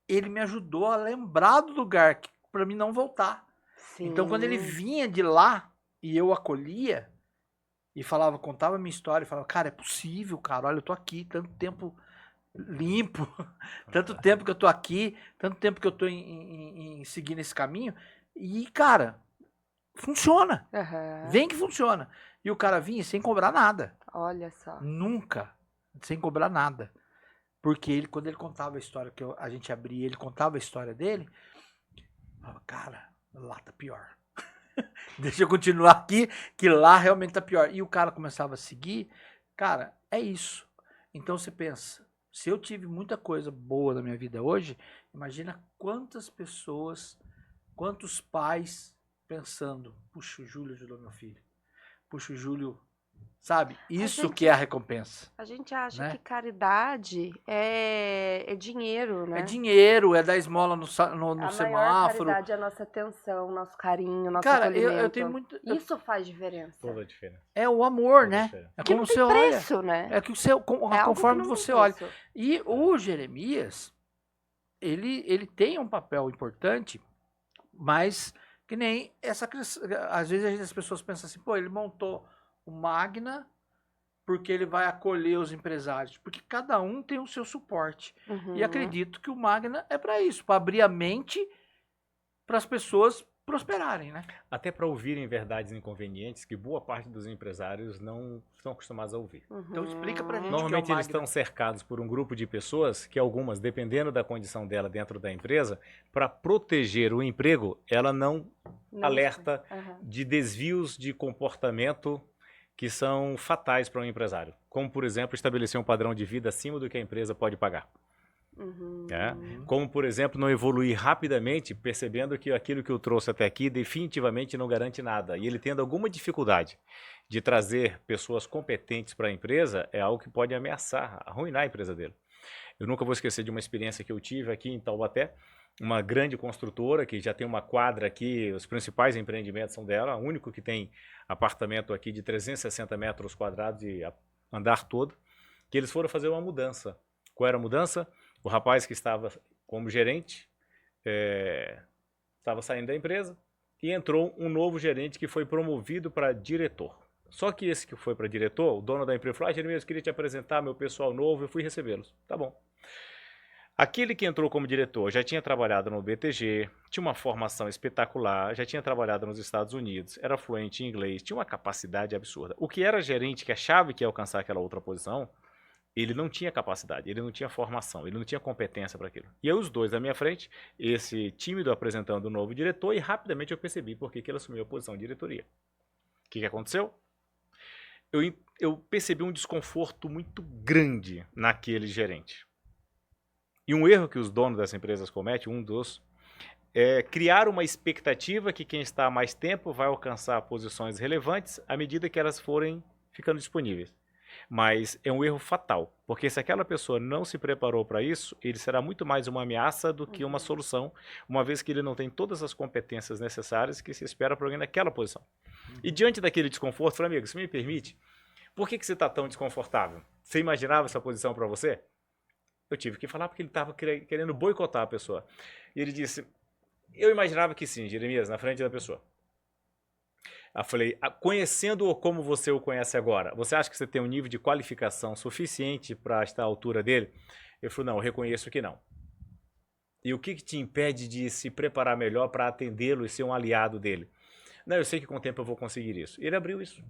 ele me ajudou a lembrar do lugar para mim não voltar. Sim. Então quando ele vinha de lá e eu acolhia e falava, contava a minha história, e falava, cara, é possível, cara, olha, eu tô aqui tanto tempo limpo, tanto tempo que eu tô aqui, tanto tempo que eu tô em seguindo esse caminho, e cara, funciona. Aham. Vem que funciona. E o cara vinha sem cobrar nada. Olha só. Nunca. Sem cobrar nada. Porque ele, quando ele contava a história, que a gente abria, ele contava a história dele, eu falava, cara, lá tá pior. Deixa eu continuar aqui, que lá realmente tá pior. E o cara começava a seguir, cara, é isso. Então você pensa, se eu tive muita coisa boa na minha vida hoje, imagina quantas pessoas, quantos pais pensando, puxa, o Júlio ajudou meu filho. Puxa, o Júlio, sabe? Isso que é a recompensa. A gente acha né? que caridade é dinheiro, né? É dinheiro, é dar esmola no A maior semáforo. caridade é a nossa atenção, nosso carinho, nosso Cara, acolhimento. eu tenho muito. Isso faz diferença. Toda a diferença. É o amor, Toda a né? diferença. É Que como não tem você olha. preço, né? É que você, É algo que conforme não você tem olha. preço. E o Jeremias, ele tem um papel importante, mas que nem essa. Às vezes as pessoas pensam assim, pô, ele montou o Magna porque ele vai acolher os empresários. Porque cada um tem o seu suporte. Uhum. E acredito que o Magna é para isso, para abrir a mente para as pessoas prosperarem, né? Até para ouvirem verdades inconvenientes que boa parte dos empresários não estão acostumados a ouvir. Uhum. Então explica pra gente Normalmente o que é o eles Magna. estão cercados por um grupo de pessoas que algumas, dependendo da condição dela dentro da empresa, para proteger o emprego, ela não alerta Uhum. de desvios de comportamento que são fatais para um empresário. Como, por exemplo, estabelecer um padrão de vida acima do que a empresa pode pagar. né? Como, por exemplo, não evoluir rapidamente, percebendo que aquilo que eu trouxe até aqui definitivamente não garante nada. E ele tendo alguma dificuldade de trazer pessoas competentes para a empresa, é algo que pode ameaçar, arruinar a empresa dele. Eu nunca vou esquecer de uma experiência que eu tive aqui em Taubaté, uma grande construtora que já tem uma quadra aqui, os principais empreendimentos são dela, o único que tem apartamento aqui de 360 metros quadrados de andar todo, que eles foram fazer uma mudança. Qual era a mudança? O rapaz que estava como gerente estava saindo da empresa e entrou um novo gerente que foi promovido para diretor. Só que esse que foi para diretor, o dono da empresa falou: Jeremias, eu queria te apresentar meu pessoal novo, eu fui recebê-los. Tá bom. Aquele que entrou como diretor já tinha trabalhado no BTG, tinha uma formação espetacular, já tinha trabalhado nos Estados Unidos, era fluente em inglês, tinha uma capacidade absurda. O que era gerente que achava que ia alcançar aquela outra posição, ele não tinha capacidade, ele não tinha formação, ele não tinha competência para aquilo. E aí os dois à minha frente, esse tímido apresentando o novo diretor, e rapidamente eu percebi por que ele assumiu a posição de diretoria. O que aconteceu? Eu percebi um desconforto muito grande naquele gerente. E um erro que os donos dessas empresas cometem, é criar uma expectativa que quem está há mais tempo vai alcançar posições relevantes à medida que elas forem ficando disponíveis. Mas é um erro fatal, porque se aquela pessoa não se preparou para isso, ele será muito mais uma ameaça do que uma solução, uma vez que ele não tem todas as competências necessárias que se espera para alguém naquela posição. E diante daquele desconforto, eu falei: amigo, você me permite? Por que você está tão desconfortável? Você imaginava essa posição para você? Eu tive que falar porque ele estava querendo boicotar a pessoa. E ele disse: eu imaginava que sim, Jeremias, na frente da pessoa. Eu falei: conhecendo-o como você o conhece agora, você acha que você tem um nível de qualificação suficiente para estar à altura dele? Ele falou: não, eu reconheço que não. E o que te impede de se preparar melhor para atendê-lo e ser um aliado dele? Não, eu sei que com o tempo eu vou conseguir isso. Ele abriu isso.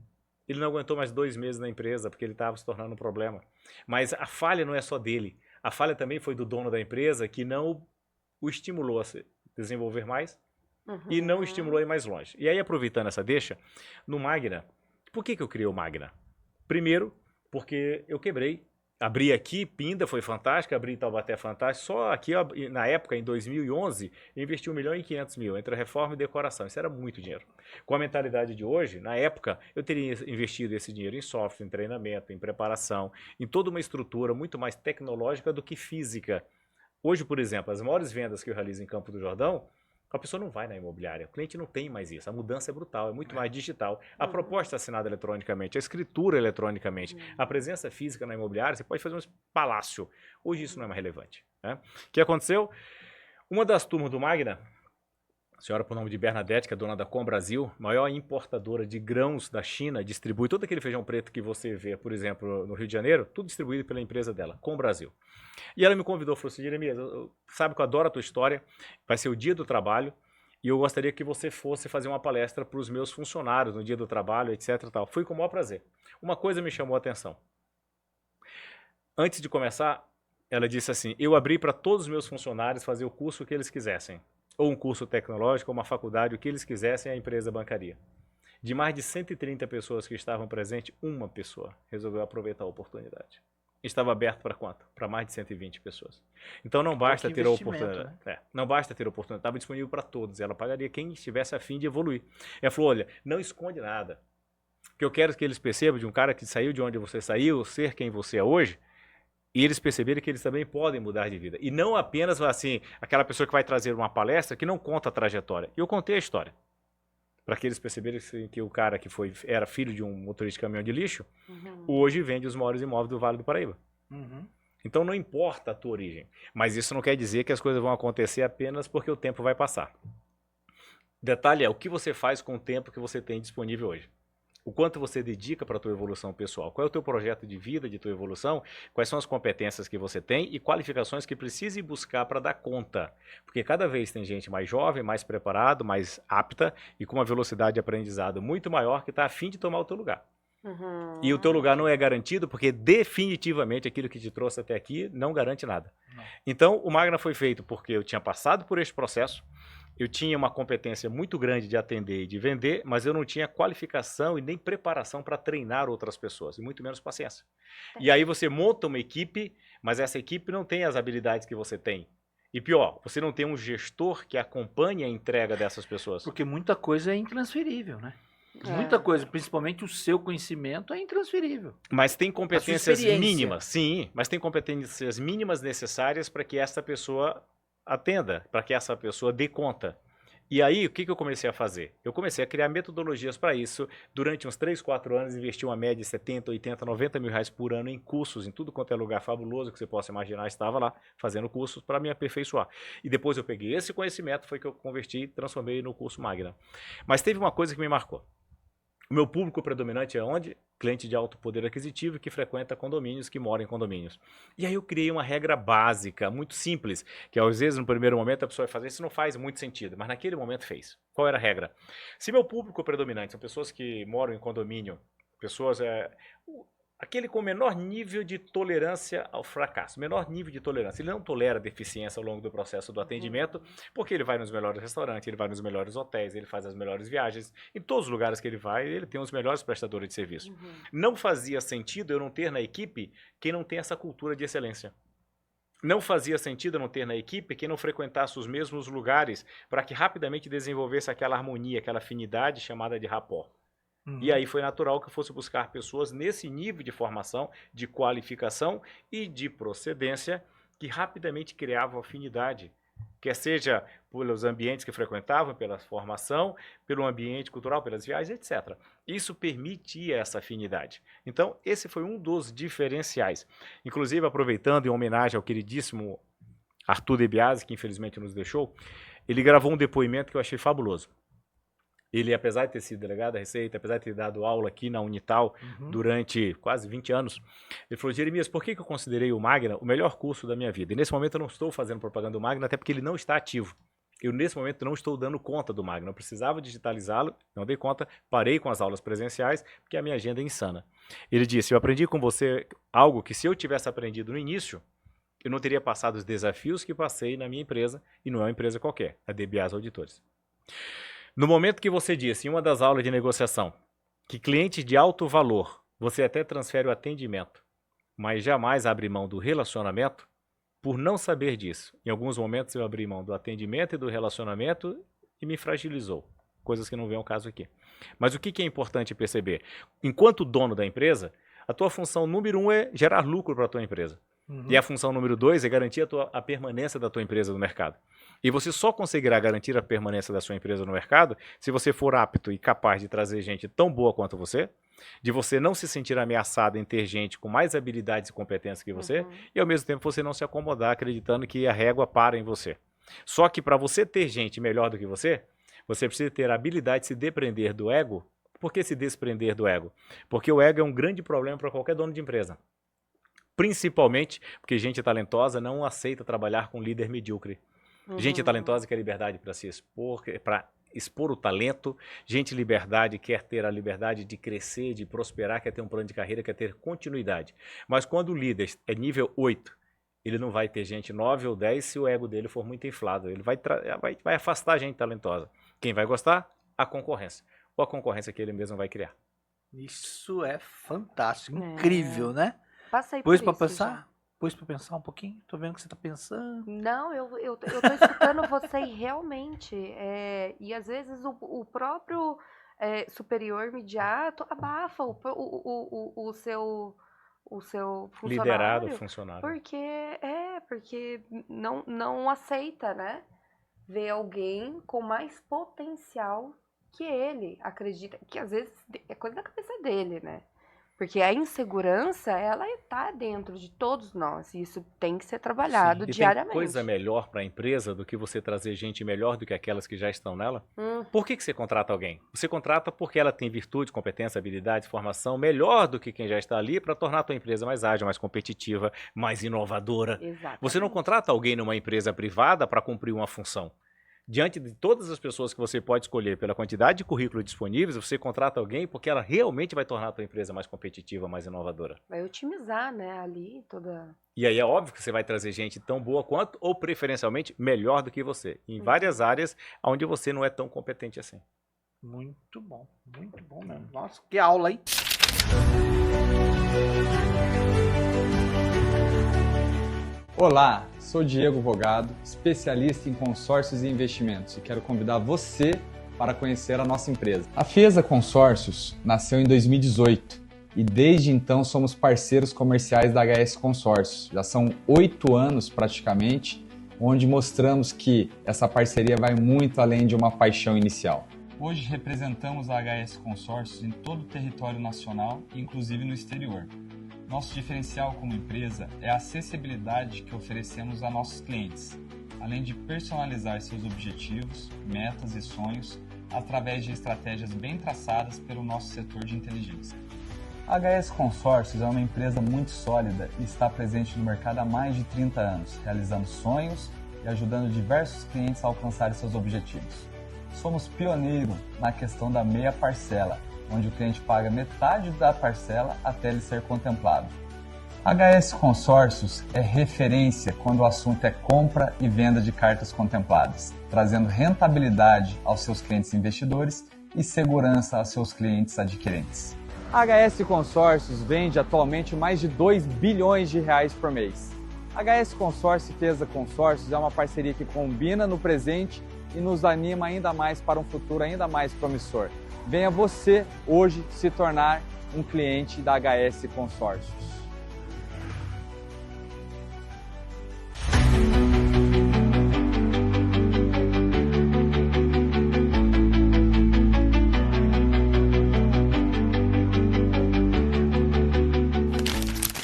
Ele não aguentou mais 2 meses na empresa porque ele estava se tornando um problema. Mas a falha não é só dele. A falha também foi do dono da empresa, que não o estimulou a se desenvolver mais e não o estimulou a ir mais longe. E aí, aproveitando essa deixa, no Magna, por que eu criei o Magna? Primeiro, porque eu quebrei. Abri aqui, Pinda foi fantástico, abri Taubaté fantástico. Só aqui, na época, em 2011, eu investi 1.500.000 entre reforma e decoração. Isso era muito dinheiro. Com a mentalidade de hoje, na época, eu teria investido esse dinheiro em software, em treinamento, em preparação, em toda uma estrutura muito mais tecnológica do que física. Hoje, por exemplo, as maiores vendas que eu realizo em Campo do Jordão, a pessoa não vai na imobiliária, o cliente não tem mais isso, a mudança é brutal, é muito mais digital. A proposta é assinada eletronicamente, a escritura eletronicamente, a presença física na imobiliária, você pode fazer um palácio. Hoje isso não é mais relevante, né? O que aconteceu? Uma das turmas do Magna, a senhora por nome de Bernadette, que é dona da Com Brasil, maior importadora de grãos da China, distribui todo aquele feijão preto que você vê, por exemplo, no Rio de Janeiro, tudo distribuído pela empresa dela, Com Brasil. E ela me convidou, falou assim: Jeremias, sabe que eu adoro a tua história, vai ser o dia do trabalho, e eu gostaria que você fosse fazer uma palestra para os meus funcionários no dia do trabalho, etc. Tal. Fui com o maior prazer. Uma coisa me chamou a atenção. Antes de começar, ela disse assim: eu abri para todos os meus funcionários fazer o curso que eles quisessem. Ou um curso tecnológico, ou uma faculdade, o que eles quisessem, a empresa bancaria. De mais de 130 pessoas que estavam presentes, uma pessoa resolveu aproveitar a oportunidade. Estava aberto para quanto? Para mais de 120 pessoas. Então não basta ter a oportunidade. Né? Não basta ter a oportunidade. Estava disponível para todos. Ela pagaria quem estivesse a fim de evoluir. Ela falou: olha, não esconde nada. Porque eu quero que eles percebam, de um cara que saiu de onde você saiu, ser quem você é hoje, e eles perceberem que eles também podem mudar de vida. E não apenas assim, aquela pessoa que vai trazer uma palestra que não conta a trajetória. Eu contei a história. Para que eles perceberem que o cara que era filho de um motorista de caminhão de lixo, hoje vende os maiores imóveis do Vale do Paraíba. Então não importa a tua origem. Mas isso não quer dizer que as coisas vão acontecer apenas porque o tempo vai passar. Detalhe é o que você faz com o tempo que você tem disponível hoje. O quanto você dedica para a tua evolução pessoal. Qual é o teu projeto de vida, de tua evolução? Quais são as competências que você tem e qualificações que precise buscar para dar conta. Porque cada vez tem gente mais jovem, mais preparado, mais apta e com uma velocidade de aprendizado muito maior que está a fim de tomar o teu lugar. E o teu lugar não é garantido porque definitivamente aquilo que te trouxe até aqui não garante nada. Não. Então o Magna foi feito porque eu tinha passado por este processo. Eu tinha uma competência muito grande de atender e de vender, mas eu não tinha qualificação e nem preparação para treinar outras pessoas, e muito menos paciência. E aí você monta uma equipe, mas essa equipe não tem as habilidades que você tem. E pior, você não tem um gestor que acompanhe a entrega dessas pessoas. Porque muita coisa é intransferível, né? Muita coisa, principalmente o seu conhecimento, é intransferível. Mas tem competências experiência. mínimas, sim, mas tem competências mínimas necessárias para que essa pessoa atenda, para que essa pessoa dê conta. E aí, o que eu comecei a fazer? Eu comecei a criar metodologias para isso. Durante uns 3, 4 anos, investi uma média de 70, 80, 90 mil reais por ano em cursos, em tudo quanto é lugar fabuloso que você possa imaginar. Estava lá fazendo cursos para me aperfeiçoar. E depois eu peguei esse conhecimento, foi que eu converti e transformei no curso Magna. Mas teve uma coisa que me marcou. O meu público predominante é onde? Cliente de alto poder aquisitivo que frequenta condomínios, que mora em condomínios. E aí eu criei uma regra básica, muito simples, que às vezes no primeiro momento a pessoa vai fazer, isso não faz muito sentido, mas naquele momento fez. Qual era a regra? Se meu público predominante são pessoas que moram em condomínio, pessoas... aquele com menor nível de tolerância ao fracasso, menor nível de tolerância. Ele não tolera deficiência ao longo do processo do atendimento, porque ele vai nos melhores restaurantes, ele vai nos melhores hotéis, ele faz as melhores viagens. Em todos os lugares que ele vai, ele tem os melhores prestadores de serviço. Não fazia sentido eu não ter na equipe quem não tem essa cultura de excelência. Não fazia sentido eu não ter na equipe quem não frequentasse os mesmos lugares para que rapidamente desenvolvesse aquela harmonia, aquela afinidade chamada de rapport. E aí foi natural que eu fosse buscar pessoas nesse nível de formação, de qualificação e de procedência que rapidamente criavam afinidade, quer seja pelos ambientes que frequentavam, pela formação, pelo ambiente cultural, pelas viagens, etc. Isso permitia essa afinidade. Então, esse foi um dos diferenciais. Inclusive, aproveitando em homenagem ao queridíssimo Arthur De Biasi, que infelizmente nos deixou, ele gravou um depoimento que eu achei fabuloso. Ele, apesar de ter sido delegado da Receita, apesar de ter dado aula aqui na Unital durante quase 20 anos, ele falou: Jeremias, por que eu considerei o Magna o melhor curso da minha vida? E nesse momento eu não estou fazendo propaganda do Magna, até porque ele não está ativo. Eu, nesse momento, não estou dando conta do Magna. Eu precisava digitalizá-lo, não dei conta, parei com as aulas presenciais, porque a minha agenda é insana. Ele disse: eu aprendi com você algo que, se eu tivesse aprendido no início, eu não teria passado os desafios que passei na minha empresa, e não é uma empresa qualquer, a De Biasi Auditores. No momento que você disse, em uma das aulas de negociação, que cliente de alto valor, você até transfere o atendimento, mas jamais abre mão do relacionamento, por não saber disso, em alguns momentos eu abri mão do atendimento e do relacionamento e me fragilizou. Coisas que não vêm ao caso aqui. Mas o que é importante perceber? Enquanto dono da empresa, a tua função número 1 é gerar lucro para a tua empresa. E a função número 2 é garantir a permanência da tua empresa no mercado. E você só conseguirá garantir a permanência da sua empresa no mercado se você for apto e capaz de trazer gente tão boa quanto você, de você não se sentir ameaçado em ter gente com mais habilidades e competências que você, e ao mesmo tempo você não se acomodar acreditando que a régua para em você. Só que para você ter gente melhor do que você precisa ter a habilidade de se desprender do ego. Por que se desprender do ego? Porque o ego é um grande problema para qualquer dono de empresa. Principalmente porque gente talentosa não aceita trabalhar com líder medíocre. Gente talentosa quer liberdade para se expor, para expor o talento. Gente liberdade quer ter a liberdade de crescer, de prosperar, quer ter um plano de carreira, quer ter continuidade. Mas quando o líder é nível 8, ele não vai ter gente 9 ou 10 se o ego dele for muito inflado. Ele vai afastar gente talentosa. Quem vai gostar? A concorrência. Ou a concorrência que ele mesmo vai criar. Isso é fantástico, incrível, né? Passei Pôs por pra isso pensar? já. Pôs pra pensar um pouquinho? Tô vendo que você tá pensando. Não, eu tô escutando você e realmente. E às vezes o próprio superior imediato abafa o seu funcionário. Liderado, funcionário. Porque não aceita, né? Ver alguém com mais potencial que ele. Acredita que às vezes é coisa da cabeça dele, né? Porque a insegurança, ela está dentro de todos nós. E isso tem que ser trabalhado diariamente. Tem coisa melhor para a empresa do que você trazer gente melhor do que aquelas que já estão nela? Por que você contrata alguém? Você contrata porque ela tem virtude, competência, habilidade, formação melhor do que quem já está ali para tornar a tua empresa mais ágil, mais competitiva, mais inovadora. Exatamente. Você não contrata alguém numa empresa privada para cumprir uma função. Diante de todas as pessoas que você pode escolher pela quantidade de currículos disponíveis, você contrata alguém porque ela realmente vai tornar a tua empresa mais competitiva, mais inovadora. Vai otimizar, né, ali toda... E aí é óbvio que você vai trazer gente tão boa quanto, ou preferencialmente melhor do que você, em várias áreas onde você não é tão competente assim. Muito bom mesmo. Nossa, que aula, hein? Olá, sou Diego Vogado, especialista em consórcios e investimentos e quero convidar você para conhecer a nossa empresa. A Fiesa Consórcios nasceu em 2018 e desde então somos parceiros comerciais da HS Consórcios. Já são 8 anos praticamente, onde mostramos que essa parceria vai muito além de uma paixão inicial. Hoje representamos a HS Consórcios em todo o território nacional, inclusive no exterior. Nosso diferencial como empresa é a acessibilidade que oferecemos a nossos clientes, além de personalizar seus objetivos, metas e sonhos através de estratégias bem traçadas pelo nosso setor de inteligência. A HS Consórcios é uma empresa muito sólida e está presente no mercado há mais de 30 anos, realizando sonhos e ajudando diversos clientes a alcançar seus objetivos. Somos pioneiros na questão da meia parcela, onde o cliente paga metade da parcela até ele ser contemplado. A HS Consórcios é referência quando o assunto é compra e venda de cartas contempladas, trazendo rentabilidade aos seus clientes investidores e segurança aos seus clientes adquirentes. A HS Consórcios vende atualmente mais de 2 bilhões de reais por mês. A HS Consórcios e Fiesa Consórcios é uma parceria que combina no presente e nos anima ainda mais para um futuro ainda mais promissor. Venha você hoje se tornar um cliente da HS Consórcios.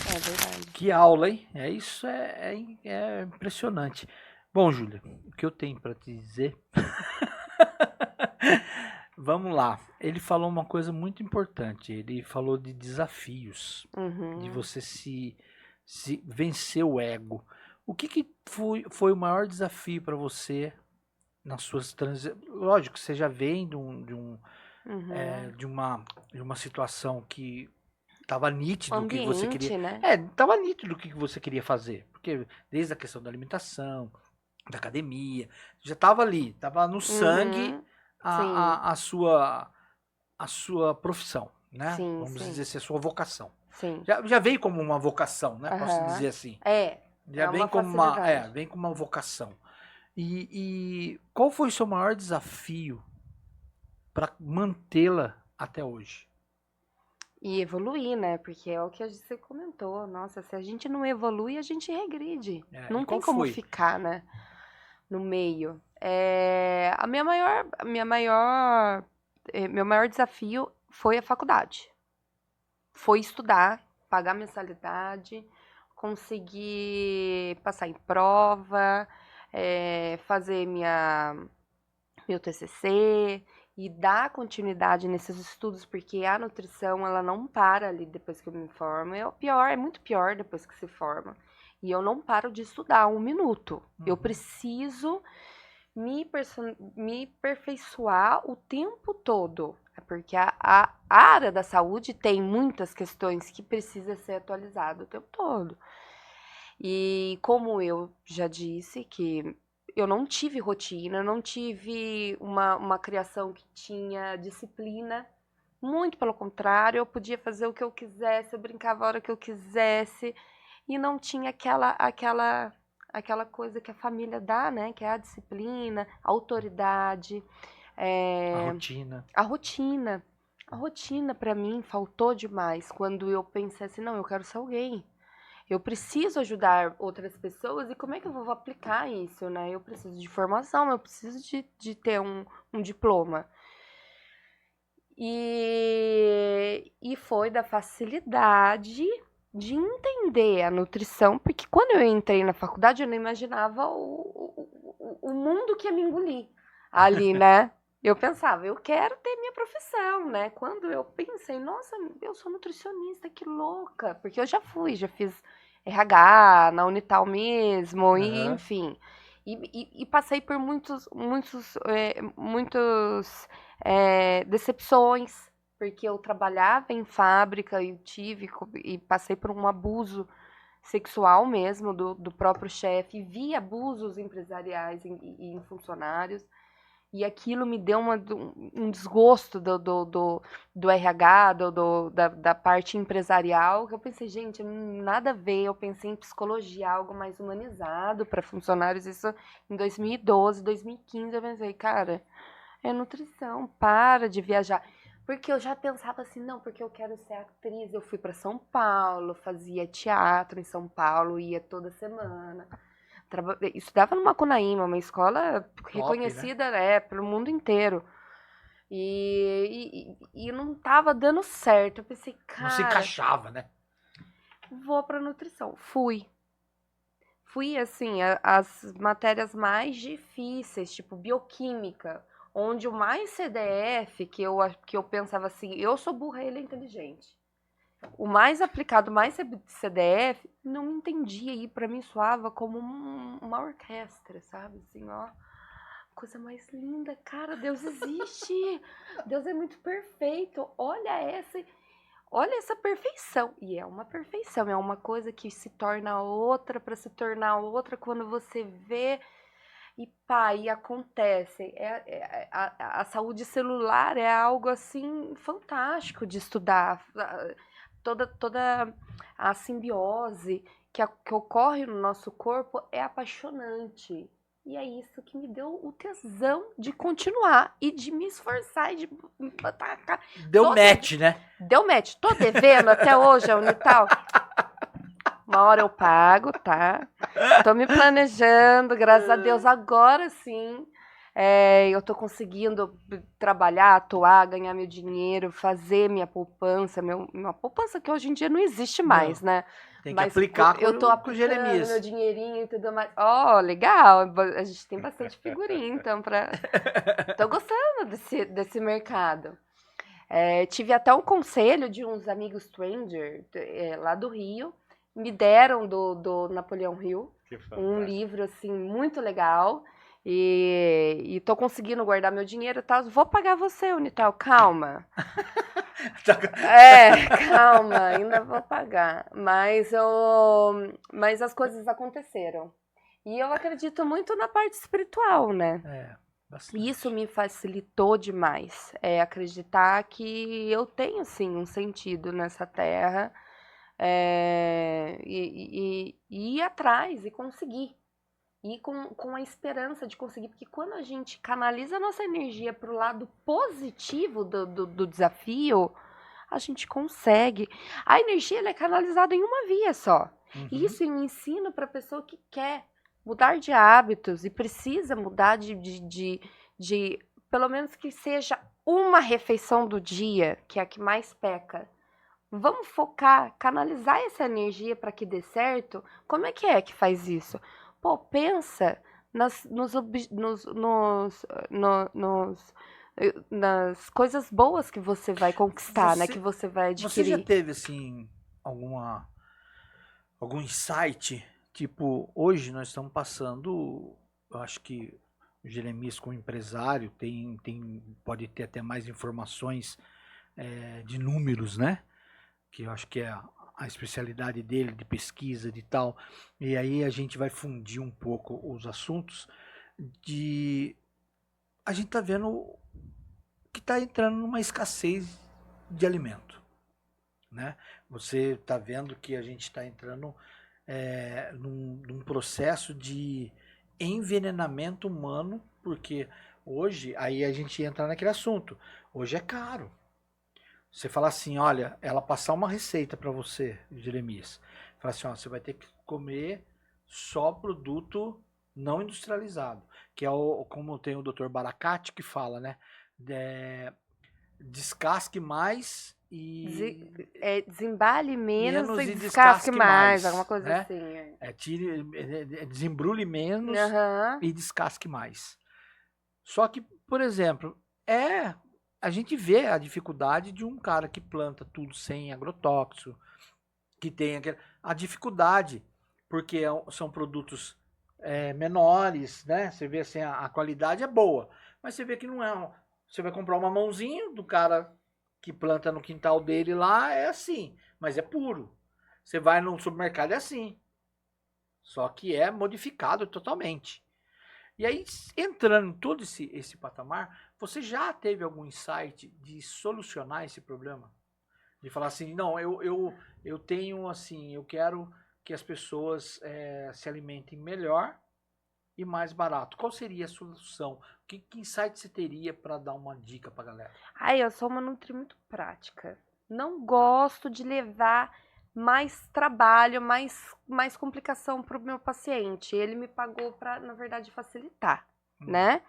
É verdade. Que aula, hein? É isso, é impressionante. Bom, Júlia, o que eu tenho para te dizer? Vamos lá. Ele falou uma coisa muito importante. Ele falou de desafios, de Uhum. você se vencer o ego. O que foi o maior desafio para você nas suas transições? Lógico, você já vem Uhum. de uma situação que estava nítido o que você Ambiente, queria. né? Estava nítido o que você queria fazer. Porque desde a questão da alimentação, da academia, já estava ali, estava no sangue Uhum. a sua profissão, né? Sim, Vamos sim. dizer assim, a sua vocação. Sim. Já veio como uma vocação, né? Posso Aham. dizer assim. É Já vem uma como facilidade. vem como uma vocação. E qual foi o seu maior desafio para mantê-la até hoje? E evoluir, né? Porque é o que você comentou. Nossa, se a gente não evolui, a gente regride. E Não qual tem como foi? ficar, né? No meio. Meu maior desafio foi a faculdade. Foi estudar, pagar mensalidade, conseguir passar em prova, fazer meu TCC e dar continuidade nesses estudos, porque a nutrição ela não para ali depois que eu me formo. É muito pior depois que se forma. E eu não paro de estudar um minuto. Eu Uhum. preciso me aperfeiçoar o tempo todo. Porque a área da saúde tem muitas questões que precisa ser atualizada o tempo todo. E como eu já disse, que eu não tive rotina, eu não tive uma criação que tinha disciplina. Muito pelo contrário, eu podia fazer o que eu quisesse, eu brincava a hora que eu quisesse. E não tinha aquela coisa que a família dá, né? Que é a disciplina, a autoridade, A rotina. a rotina. A rotina, para mim, faltou demais quando eu pensei assim, não, eu quero ser alguém. Eu preciso ajudar outras pessoas e como é que eu vou aplicar isso, né? Eu preciso de formação, eu preciso de ter um diploma. E foi da facilidade de entender a nutrição, porque quando eu entrei na faculdade eu não imaginava o mundo que ia me engolir ali, né? Eu pensava, eu quero ter minha profissão, né? Quando eu pensei, nossa, eu sou nutricionista, que louca, porque eu já fiz RH na Unital mesmo, e Aham. enfim. E passei por muitos decepções, porque eu trabalhava em fábrica e passei por um abuso sexual mesmo do próprio chefe, vi abusos empresariais em funcionários. E aquilo me deu um desgosto do RH, da parte empresarial, que eu pensei, gente, nada a ver. Eu pensei em psicologia, algo mais humanizado para funcionários. Isso em 2012, 2015, eu pensei, cara, é nutrição, para de viajar. Porque eu já pensava assim, não, porque eu quero ser atriz. Eu fui para São Paulo, fazia teatro em São Paulo, ia toda semana. Estudava no Macunaíma, uma escola reconhecida, né, pelo mundo inteiro. E não tava dando certo. Eu pensei, Não se cara, encaixava, né? vou pra nutrição. Fui, assim, as matérias mais difíceis, tipo bioquímica, onde o mais CDF, que eu pensava assim, eu sou burra, ele é inteligente. O mais aplicado, mais CDF, não me entendia e pra mim soava como uma orquestra, sabe? Assim, ó, coisa mais linda, cara, Deus existe. Deus é muito perfeito. Olha essa perfeição. E é uma perfeição, é uma coisa que se torna outra para se tornar outra quando você vê e pá, e acontece. A saúde celular é algo assim fantástico de estudar. Toda a simbiose que ocorre no nosso corpo é apaixonante. E é isso que me deu o tesão de continuar e de me esforçar e de tacar. Deu match, né? Deu match. Tô devendo até hoje a Unital. Uma hora eu pago, tá? Tô me planejando, graças a Deus, agora sim. Eu tô conseguindo trabalhar, atuar, ganhar meu dinheiro, fazer minha poupança, minha poupança que hoje em dia não existe mais, né? Tem que aplicar eu tô com o aplicando Jeremias. meu dinheirinho e tudo mais. Ó, legal, a gente tem bastante figurinha, então, Tô gostando desse mercado. Tive até um conselho de uns amigos stranger lá do Rio, me deram do Napoleão Hill, um livro assim muito legal e tô conseguindo guardar meu dinheiro e tal. Vou pagar você, Unital, calma. Calma, ainda vou pagar. Mas as coisas aconteceram. E eu acredito muito na parte espiritual, né? Bastante. Isso me facilitou demais. Acreditar que eu tenho, sim, um sentido nessa terra. E ir atrás e conseguir. E com a esperança de conseguir. Porque quando a gente canaliza a nossa energia para o lado positivo do desafio, a gente consegue. A energia ela é canalizada em uma via só. Uhum. Isso eu ensino para a pessoa que quer mudar de hábitos e precisa mudar de pelo menos que seja uma refeição do dia, que é a que mais peca. Vamos focar, canalizar essa energia para que dê certo. Como é que faz isso? Pô, pensa nas coisas boas que você vai conquistar, né? Que você vai adquirir. Você já teve, assim, algum insight? Tipo, hoje nós estamos passando, eu acho que o Jeremias como empresário pode ter até mais informações de números, né? Que eu acho que é a especialidade dele, de pesquisa, de tal. E aí a gente vai fundir um pouco os assuntos a gente tá vendo que tá entrando numa escassez de alimento, né? Você tá vendo que a gente está entrando num processo de envenenamento humano, porque hoje, aí a gente entra naquele assunto, hoje é caro. Você fala assim, olha, ela passar uma receita para você, Jeremias, fala assim, ó, você vai ter que comer só produto não industrializado, que é como tem o Dr. Baracate que fala, né? Descasque mais e desembale menos e e descasque mais, alguma coisa né? assim. Desembrulhe menos Uhum. e descasque mais. Só que, por exemplo, a gente vê a dificuldade de um cara que planta tudo sem agrotóxico, que tem a dificuldade, porque são produtos menores, né? Você vê assim, a qualidade é boa, mas você vê que não é. Você vai comprar uma mãozinha do cara que planta no quintal dele lá, é assim, mas é puro. Você vai no supermercado, é assim. Só que é modificado totalmente. E aí, entrando em todo esse patamar, você já teve algum insight de solucionar esse problema? De falar assim, não, eu tenho assim, eu quero que as pessoas se alimentem melhor e mais barato. Qual seria a solução? Que insight você teria para dar uma dica para galera? Ai, eu sou uma nutri muito prática. Não gosto de levar mais trabalho, mais complicação para o meu paciente. Ele me pagou para, na verdade, facilitar, né?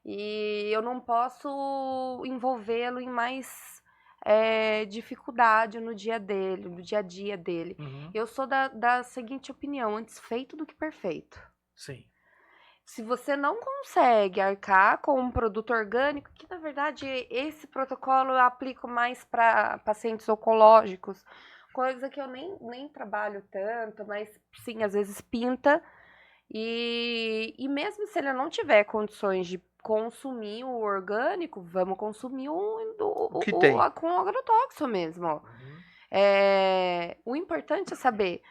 E eu não posso envolvê-lo em mais dificuldade no dia dele, no dia a dia dele. Eu sou da seguinte opinião, antes feito do que perfeito. Sim. Se você não consegue arcar com um produto orgânico, que na verdade esse protocolo eu aplico mais para pacientes oncológicos, coisa que eu nem trabalho tanto, mas sim, às vezes pinta. E mesmo se ele não tiver condições de consumir o orgânico, vamos consumir o que tem. com o agrotóxico mesmo. O importante é saber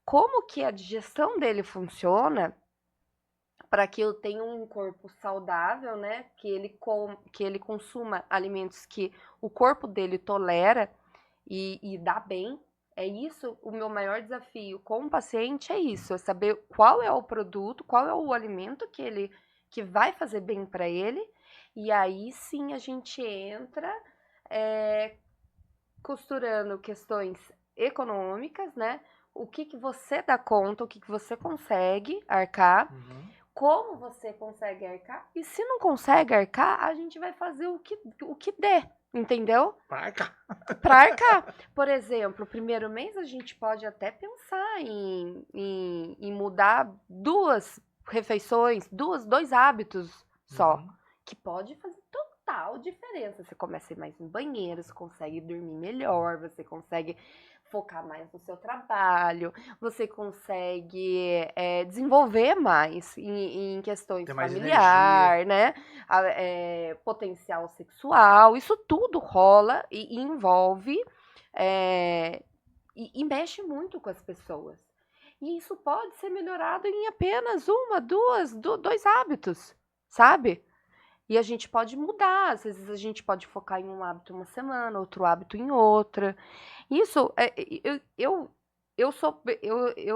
como que a digestão dele funciona para que eu tenha um corpo saudável, né? Que ele consuma alimentos que o corpo dele tolera e dá bem. É isso, o meu maior desafio com o paciente é isso, é saber qual é o produto, qual é o alimento que vai fazer bem para ele, e aí sim a gente entra costurando questões econômicas, né? O que você dá conta, o que você consegue arcar, como você consegue arcar, e se não consegue arcar, a gente vai fazer o que der. Entendeu? Pra arcar. Pra arcar. Por exemplo, o primeiro mês a gente pode até pensar em mudar 2 refeições, 2 hábitos só, que pode fazer total diferença. Você começa a ir mais no banheiro, você consegue dormir melhor, você consegue focar mais no seu trabalho, você consegue desenvolver mais em questões familiar, né? Potencial sexual, isso tudo rola e envolve e mexe muito com as pessoas. E isso pode ser melhorado em apenas 2 hábitos, sabe? E a gente pode mudar, às vezes a gente pode focar em um hábito uma semana, outro hábito em outra. Isso, eu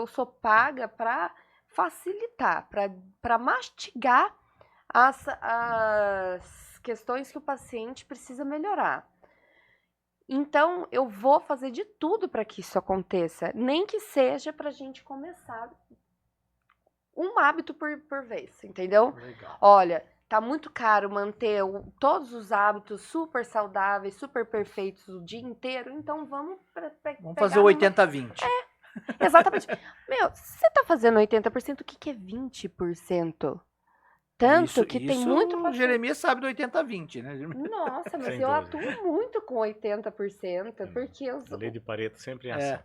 sou paga para facilitar, para mastigar as questões que o paciente precisa melhorar. Então, eu vou fazer de tudo para que isso aconteça, nem que seja para a gente começar um hábito por vez, entendeu? Legal. Olha, tá muito caro manter todos os hábitos super saudáveis, super perfeitos o dia inteiro, então vamos fazer o 80-20. Exatamente. Meu, se você tá fazendo 80%, o que é 20%? Tanto que tem muito... O Jeremias sabe do 80-20, né? Nossa, mas Sem eu dúvida. atuo muito com 80%, porque A lei de Pareto sempre é assim.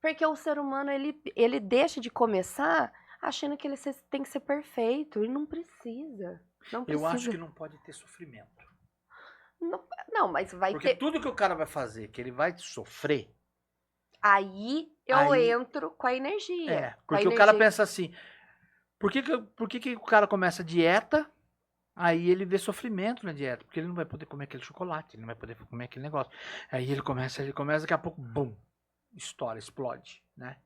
porque o ser humano, ele deixa de começar achando que ele tem que ser perfeito, e não precisa. Não precisa. Eu acho que não pode ter sofrimento. Não, mas vai Porque ter... tudo que o cara vai fazer, que ele vai sofrer... Aí eu entro com a energia. Porque o cara pensa assim, por que o cara começa a dieta, aí ele vê sofrimento na dieta? Porque ele não vai poder comer aquele chocolate, ele não vai poder comer aquele negócio. Aí ele começa, daqui a pouco, bum, estoura, explode, né?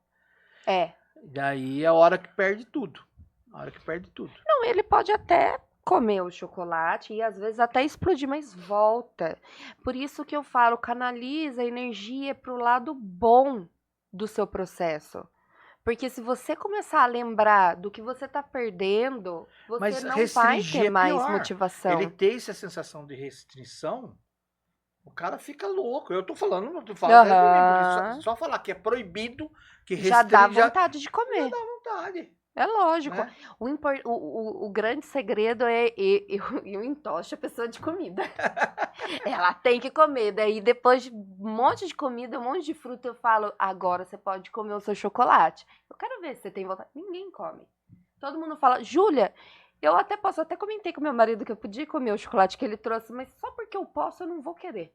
E aí é a hora que perde tudo. Não, ele pode até comer o chocolate e às vezes até explodir, mas volta. Por isso que eu falo, canaliza a energia pro lado bom do seu processo. Porque se você começar a lembrar do que você tá perdendo, você não vai ter mais motivação. Ele tem essa sensação de restrição, o cara fica louco. Eu tô falando porque só falar que é proibido, que já dá vontade de comer. Já dá vontade. É lógico. Né? O grande segredo é eu entocho a pessoa de comida. Ela tem que comer. Daí depois de um monte de comida, um monte de fruta, eu falo, agora você pode comer o seu chocolate. Eu quero ver se você tem vontade. Ninguém come. Todo mundo fala, Júlia, eu até comentei com meu marido que eu podia comer o chocolate que ele trouxe, mas só porque eu posso, eu não vou querer.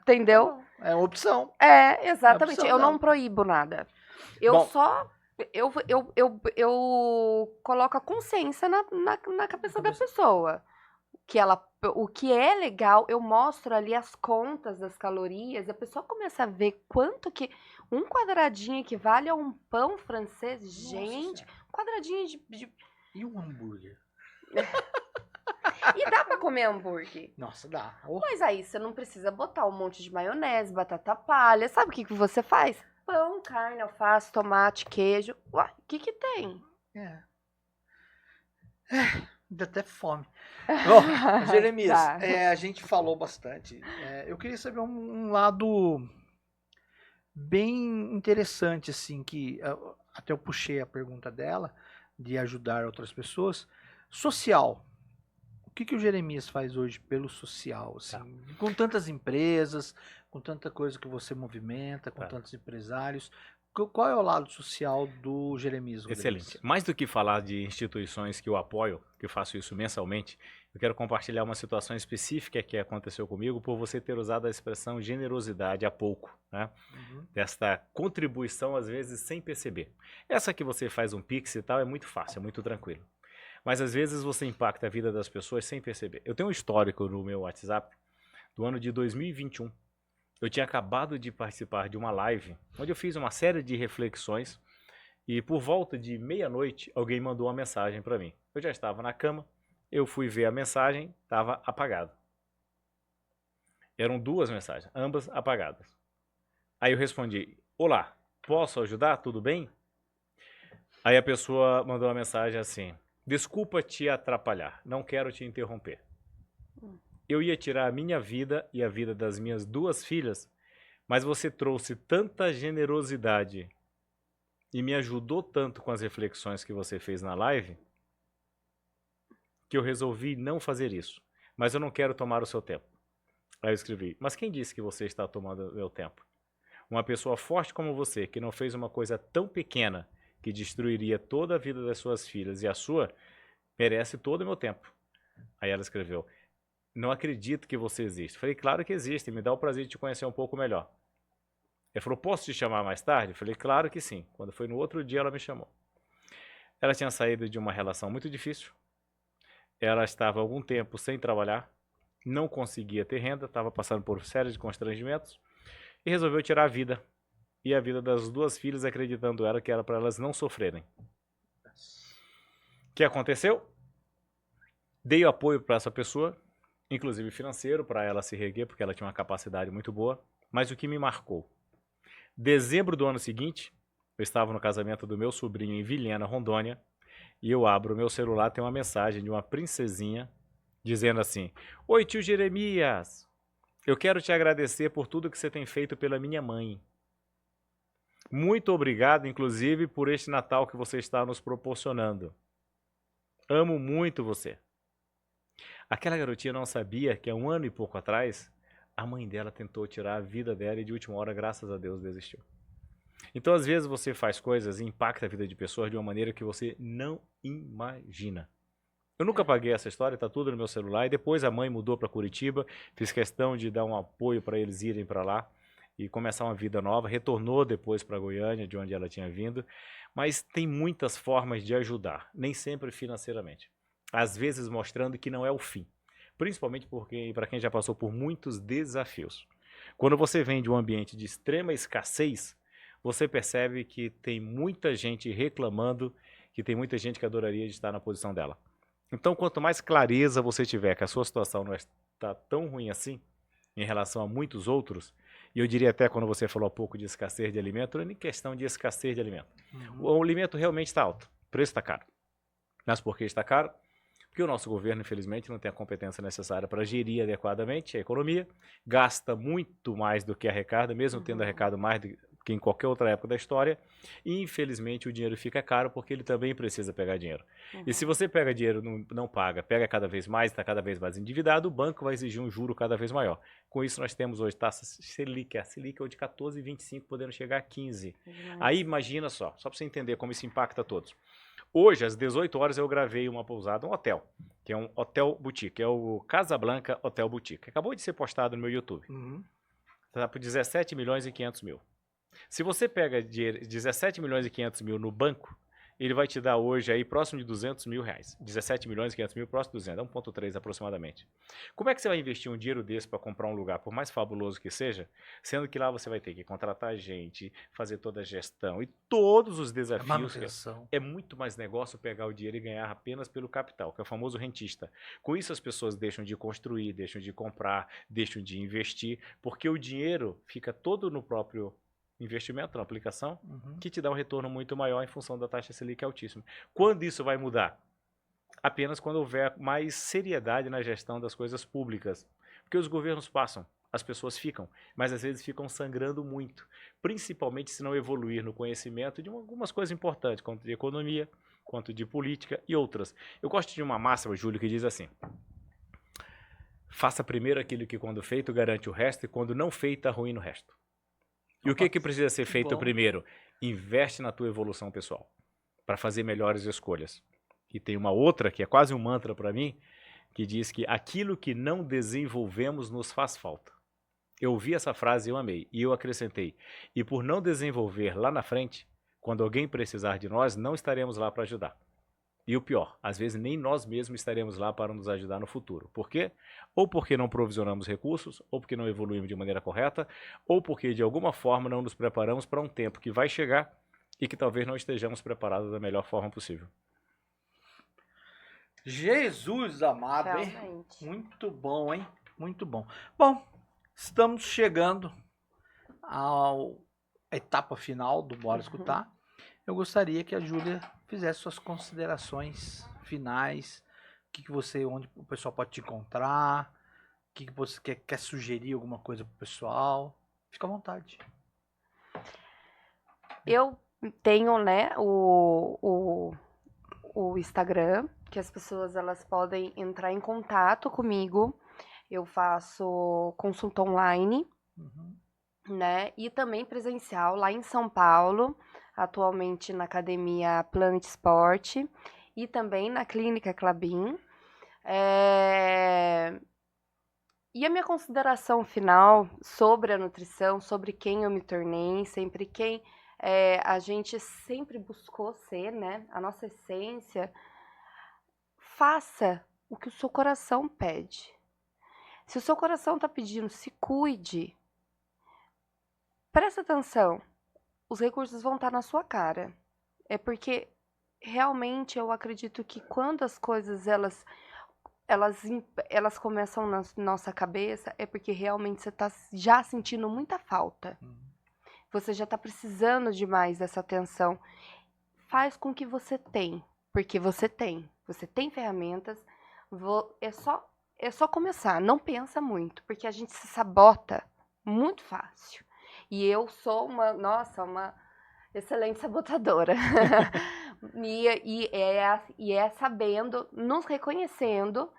Entendeu? É opção. Exatamente. Eu não proíbo nada. Eu só eu coloco a consciência na cabeça da pessoa. O que é legal, eu mostro ali as contas das calorias, a pessoa começa a ver quanto que um quadradinho equivale a um pão francês. Gente, Senhora. um quadradinho E um hambúrguer? E dá pra comer hambúrguer. Nossa, dá. Oh, Mas aí você não precisa botar um monte de maionese, batata palha. Sabe o que você faz? Pão, carne, alface, tomate, queijo. Ué, o que tem? é. Dá até fome. Bom, Jeremias, Tá. a gente falou bastante. Eu queria saber um lado bem interessante, assim, que até eu puxei a pergunta dela, de ajudar outras pessoas. Social. O que o Jeremias faz hoje pelo social? Assim, com tantas empresas, com tanta coisa que você movimenta, com tantos empresários. Qual é o lado social do Jeremias Rodrigues? Excelente. Mais do que falar de instituições que eu apoio, que eu faço isso mensalmente, eu quero compartilhar uma situação específica que aconteceu comigo por você ter usado a expressão generosidade há pouco, né? Desta contribuição, às vezes, sem perceber. Essa que você faz um Pix e tal é muito fácil, é muito tranquilo. Mas, às vezes, você impacta a vida das pessoas sem perceber. Eu tenho um histórico no meu WhatsApp do ano de 2021. Eu tinha acabado de participar de uma live, onde eu fiz uma série de reflexões, e por volta de meia-noite, alguém mandou uma mensagem para mim. Eu já estava na cama, eu fui ver a mensagem, estava apagado. Eram 2 mensagens, ambas apagadas. Aí eu respondi, olá, posso ajudar? Tudo bem? Aí a pessoa mandou uma mensagem assim, desculpa te atrapalhar, não quero te interromper. Eu ia tirar a minha vida e a vida das minhas 2 filhas, mas você trouxe tanta generosidade e me ajudou tanto com as reflexões que você fez na live, que eu resolvi não fazer isso. Mas eu não quero tomar o seu tempo. Aí eu escrevi, mas quem disse que você está tomando o meu tempo? Uma pessoa forte como você, que não fez uma coisa tão pequena que destruiria toda a vida das suas filhas e a sua, merece todo o meu tempo. Aí ela escreveu, não acredito que você existe. Falei, claro que existe, me dá o prazer de te conhecer um pouco melhor. Ele falou, posso te chamar mais tarde? Falei, claro que sim. Quando foi no outro dia, ela me chamou. Ela tinha saído de uma relação muito difícil. Ela estava há algum tempo sem trabalhar, não conseguia ter renda, estava passando por série de constrangimentos e resolveu tirar a vida. E a vida das 2 filhas, acreditando ela que era para elas não sofrerem. O que aconteceu? Dei apoio para essa pessoa, inclusive financeiro, para ela se reerguer, porque ela tinha uma capacidade muito boa. Mas o que me marcou? Dezembro do ano seguinte, eu estava no casamento do meu sobrinho em Vilhena, Rondônia, e eu abro o meu celular, tem uma mensagem de uma princesinha dizendo assim, oi tio Jeremias, eu quero te agradecer por tudo que você tem feito pela minha mãe. Muito obrigado, inclusive, por este Natal que você está nos proporcionando. Amo muito você. Aquela garotinha não sabia que há 1 ano e pouco atrás, a mãe dela tentou tirar a vida dela e de última hora, graças a Deus, desistiu. Então, às vezes, você faz coisas e impacta a vida de pessoas de uma maneira que você não imagina. Eu nunca paguei essa história, está tudo no meu celular. E depois a mãe mudou para Curitiba, fiz questão de dar um apoio para eles irem para lá e começar uma vida nova. Retornou depois para Goiânia, de onde ela tinha vindo. Mas tem muitas formas de ajudar, nem sempre financeiramente. Às vezes mostrando que não é o fim. Principalmente porque para quem já passou por muitos desafios. Quando você vem de um ambiente de extrema escassez, você percebe que tem muita gente reclamando, que tem muita gente que adoraria de estar na posição dela. Então, quanto mais clareza você tiver que a sua situação não está tão ruim assim, em relação a muitos outros, e eu diria até quando você falou há pouco de escassez de alimento, não é nem questão de escassez de alimento. O alimento realmente está alto, o preço está caro. Mas por que está caro? Porque o nosso governo, infelizmente, não tem a competência necessária para gerir adequadamente a economia, gasta muito mais do que arrecada, mesmo tendo arrecado mais do que em qualquer outra época da história, e infelizmente o dinheiro fica caro porque ele também precisa pegar dinheiro. E se você pega dinheiro e não paga, pega cada vez mais, está cada vez mais endividado, o banco vai exigir um juro cada vez maior. Com isso nós temos hoje taxa Selic, a Selic é de 14,25, podendo chegar a 15. Aí imagina só para você entender como isso impacta todos. Hoje, às 18 horas, eu gravei uma pousada, um hotel, que é um hotel boutique, é o Casablanca Hotel Boutique. Acabou de ser postado no meu YouTube. Está por 17 milhões e 500 mil. Se você pega dinheiro, 17 milhões e 500 mil no banco, ele vai te dar hoje aí próximo de 200 mil reais. 17 milhões e 500 mil, próximo de 200, 1,3 aproximadamente. Como é que você vai investir um dinheiro desse para comprar um lugar, por mais fabuloso que seja, sendo que lá você vai ter que contratar gente, fazer toda a gestão e todos os desafios. Manutenção. É muito mais negócio pegar o dinheiro e ganhar apenas pelo capital, que é o famoso rentista. Com isso as pessoas deixam de construir, deixam de comprar, deixam de investir, porque o dinheiro fica todo no próprio investimento, na aplicação, que te dá um retorno muito maior em função da taxa Selic altíssima. Quando isso vai mudar? Apenas quando houver mais seriedade na gestão das coisas públicas. Porque os governos passam, as pessoas ficam, mas às vezes ficam sangrando muito, principalmente se não evoluir no conhecimento de algumas coisas importantes, quanto de economia, quanto de política e outras. Eu gosto de uma máxima, Júlio, que diz assim: faça primeiro aquilo que quando feito garante o resto e quando não feito arruína o resto. E o que precisa ser feito primeiro? Investe na tua evolução pessoal, para fazer melhores escolhas. E tem uma outra, que é quase um mantra para mim, que diz que aquilo que não desenvolvemos nos faz falta. Eu ouvi essa frase e eu amei, e eu acrescentei: e por não desenvolver lá na frente, quando alguém precisar de nós, não estaremos lá para ajudar. E o pior, às vezes nem nós mesmos estaremos lá para nos ajudar no futuro. Por quê? Ou porque não provisionamos recursos, ou porque não evoluímos de maneira correta, ou porque de alguma forma não nos preparamos para um tempo que vai chegar e que talvez não estejamos preparados da melhor forma possível. Jesus amado, hein? Realmente. Muito bom, hein? Muito bom. Bom, estamos chegando à etapa final do Bora Escutar. Eu gostaria que a Júlia fizesse suas considerações finais. Onde o pessoal pode te encontrar? O que você quer sugerir alguma coisa pro pessoal? Fica à vontade. Eu tenho, né, o Instagram, que as pessoas elas podem entrar em contato comigo. Eu faço consulta online, né, e também presencial lá em São Paulo, atualmente na academia Planet Sport e também na clínica Klabin. E a minha consideração final sobre a nutrição, sobre quem eu me tornei, sempre quem a gente sempre buscou ser, né? A nossa essência. Faça o que o seu coração pede. Se o seu coração está pedindo, se cuide. Presta atenção. Os recursos vão estar na sua cara. É porque realmente eu acredito que quando as coisas elas começam na nossa cabeça, é porque realmente você está já sentindo muita falta. Você já está precisando demais dessa atenção. Faz com que você tem, porque você tem. Você tem ferramentas. É só começar. Não pensa muito, porque a gente se sabota muito fácil. E eu sou uma excelente sabotadora. e é sabendo, nos reconhecendo,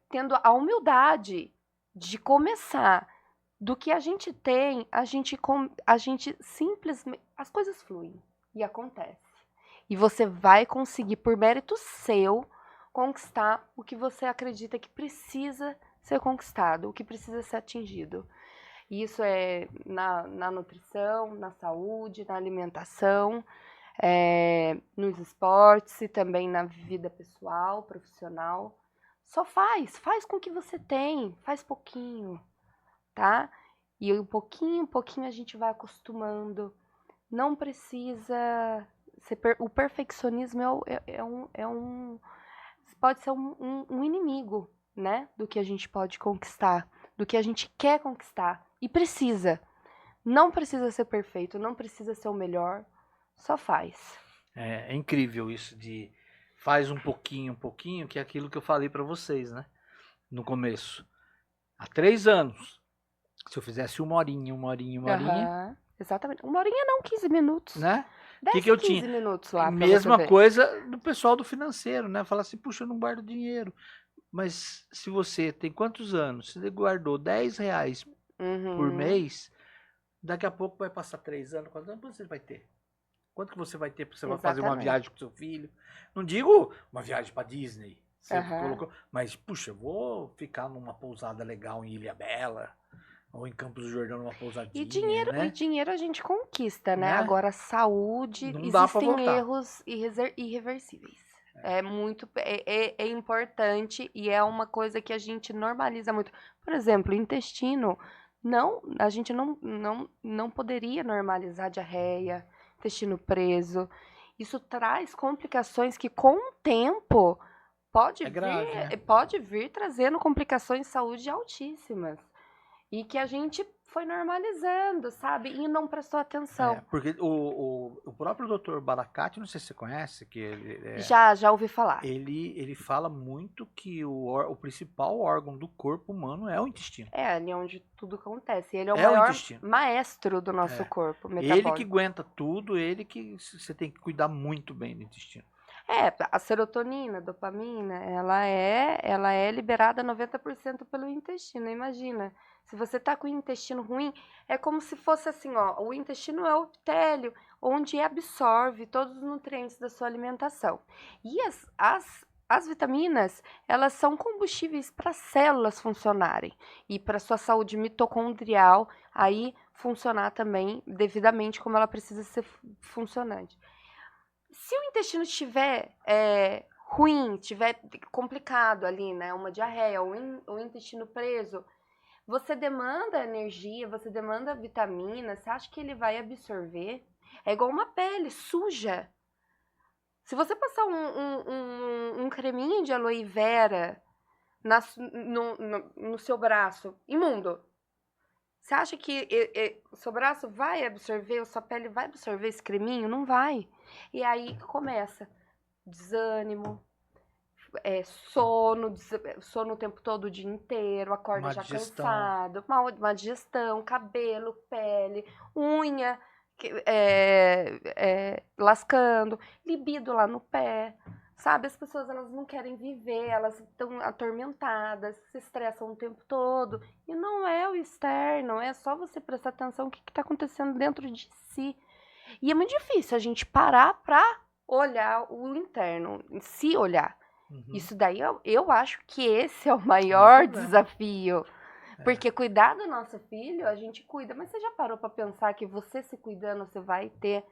tendo a humildade de começar. Do que a gente tem, a gente simplesmente... As coisas fluem e acontece. E você vai conseguir, por mérito seu, conquistar o que você acredita que precisa ser conquistado, o que precisa ser atingido. Isso é na nutrição, na saúde, na alimentação, nos esportes e também na vida pessoal, profissional. Só faz com o que você tem, faz pouquinho, tá? E um pouquinho a gente vai acostumando. Não precisa ser o perfeccionismo pode ser um inimigo, né? Do que a gente pode conquistar, do que a gente quer conquistar. E precisa. Não precisa ser perfeito, não precisa ser o melhor, só faz. É incrível isso de faz um pouquinho, que é aquilo que eu falei pra vocês, né? No começo. Há 3 anos, se eu fizesse uma horinha, exatamente. 1 horinha não, 15 minutos. né? 10, que eu 15 tinha? minutos lá. Mesma coisa do pessoal do financeiro, né? Falar assim, puxa, eu não guardo dinheiro. Mas se você tem quantos anos? Se você guardou R$10 por mês, daqui a pouco vai passar 3 anos. Quantos anos você vai ter? Quanto que você vai ter para você vai fazer uma viagem com seu filho? Não digo uma viagem para Disney. Você colocou, mas, puxa, eu vou ficar numa pousada legal em Ilhabela. Ou em Campos do Jordão, numa pousadinha, E dinheiro, né? e dinheiro a gente conquista, né? Né? Agora, saúde, Não dá pra existem voltar. erros irreversíveis. É importante e é uma coisa que a gente normaliza muito. Por exemplo, o intestino, a gente não poderia normalizar diarreia, intestino preso. Isso traz complicações que, com o tempo, É grave, né? pode vir trazendo complicações de saúde altíssimas. E que a gente foi normalizando, sabe? E não prestou atenção. Porque o próprio Dr. Baracate, não sei se você conhece, que ele, Já ouvi falar. ele fala muito que o principal órgão do corpo humano é o intestino. É ali onde tudo acontece. Ele é o É o maior intestino. maestro do nosso É. corpo Ele que metabólico. aguenta tudo, ele que você tem que cuidar muito bem do intestino. A serotonina, a dopamina, ela é liberada 90% pelo intestino. Imagina, se você tá com o intestino ruim, é como se fosse assim, ó, o intestino é o epitélio, onde absorve todos os nutrientes da sua alimentação. E as vitaminas, elas são combustíveis para as células funcionarem e para sua saúde mitocondrial aí funcionar também devidamente como ela precisa ser funcionante. Se o intestino estiver ruim, estiver complicado ali, né, uma diarreia, o intestino preso, você demanda energia, você demanda vitamina, você acha que ele vai absorver? É igual uma pele suja. Se você passar um creminho de aloe vera no seu braço, imundo, você acha que o seu braço vai absorver, a sua pele vai absorver esse creminho? Não vai. E aí começa desânimo, sono o tempo todo, o dia inteiro, acorda Má já digestão. cansado, má digestão, cabelo, pele, unha lascando, libido lá no pé. Sabe, as pessoas elas não querem viver, elas estão atormentadas, se estressam o tempo todo. E não é o externo, é só você prestar atenção no que está acontecendo dentro de si. E é muito difícil a gente parar para olhar o interno, se olhar. Uhum. Isso daí eu acho que esse é o maior problema. desafio. Porque cuidar do nosso filho, a gente cuida. Mas você já parou para pensar que você se cuidando, você vai ter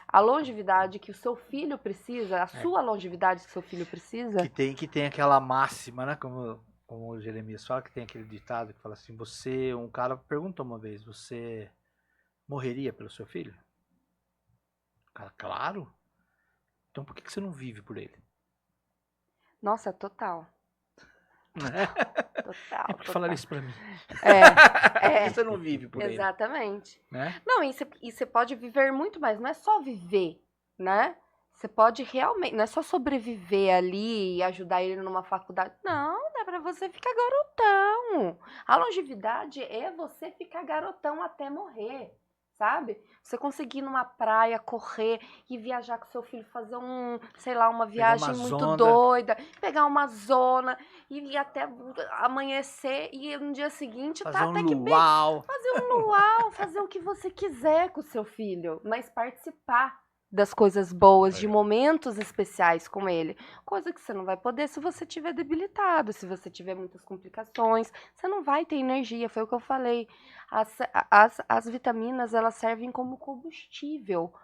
a longevidade que o seu filho precisa, a sua longevidade que o seu filho precisa? Que tem aquela máxima, né? Como o Jeremias fala, que tem aquele ditado que fala assim, um cara perguntou uma vez, você morreria pelo seu filho? O cara, claro. Então por que você não vive por ele? Nossa, total. Né? Total. Por que falaram isso pra mim? É. Por que você não vive por ele? Exatamente. Né? Não, e você pode viver muito mais, não é só viver, né? Você pode realmente, não é só sobreviver ali e ajudar ele numa faculdade. Não, dá pra você ficar garotão. A longevidade é você ficar garotão até morrer, sabe? Você conseguir ir numa praia, correr e viajar com seu filho, fazer uma viagem uma muito zonda. doida, pegar uma zona e ir até amanhecer e no dia seguinte Fazer tá um até que bem. luau. Fazer um luau, fazer o que você quiser com o seu filho, mas participar das coisas boas, de momentos especiais com ele. Coisa que você não vai poder se você estiver debilitado, se você tiver muitas complicações, você não vai ter energia, foi o que eu falei. As vitaminas, elas servem como combustível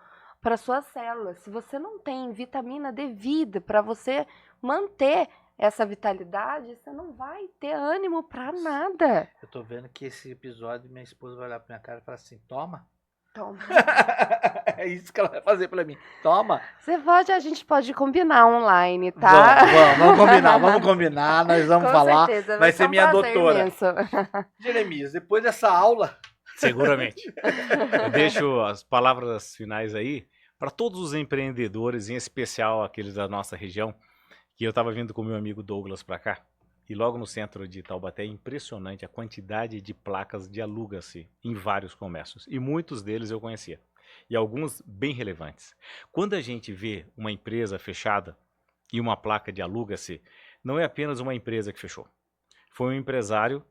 para suas células. Se você não tem vitamina devida para você manter essa vitalidade, você não vai ter ânimo para nada. Eu tô vendo que esse episódio minha esposa vai olhar pra minha cara e falar assim, toma. Toma. É isso que ela vai fazer pra mim. Toma. A gente pode combinar online, tá? Vamos combinar, nós vamos Com falar. certeza, Vai ser um minha prazer doutora. imenso. Jeremias, depois dessa aula, Seguramente. Eu deixo as palavras finais aí para todos os empreendedores, em especial aqueles da nossa região, que eu estava vindo com meu amigo Douglas para cá. E logo no centro de Taubaté é impressionante a quantidade de placas de aluga-se em vários comércios. E muitos deles eu conhecia. E alguns bem relevantes. Quando a gente vê uma empresa fechada e uma placa de aluga-se, não é apenas uma empresa que fechou. Foi um empresário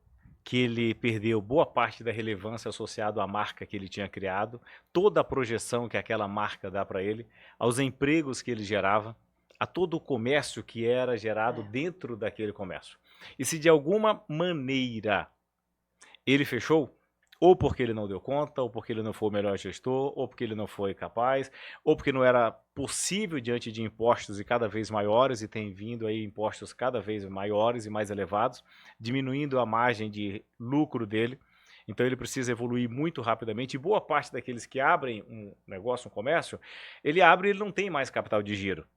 que ele perdeu boa parte da relevância associada à marca que ele tinha criado, toda a projeção que aquela marca dá para ele, aos empregos que ele gerava, a todo o comércio que era gerado dentro daquele comércio. E se de alguma maneira ele fechou, ou porque ele não deu conta, ou porque ele não foi o melhor gestor, ou porque ele não foi capaz, ou porque não era possível diante de impostos e cada vez maiores, e tem vindo aí impostos cada vez maiores e mais elevados, diminuindo a margem de lucro dele. Então ele precisa evoluir muito rapidamente, e boa parte daqueles que abrem um negócio, um comércio, ele abre e ele não tem mais capital de giro.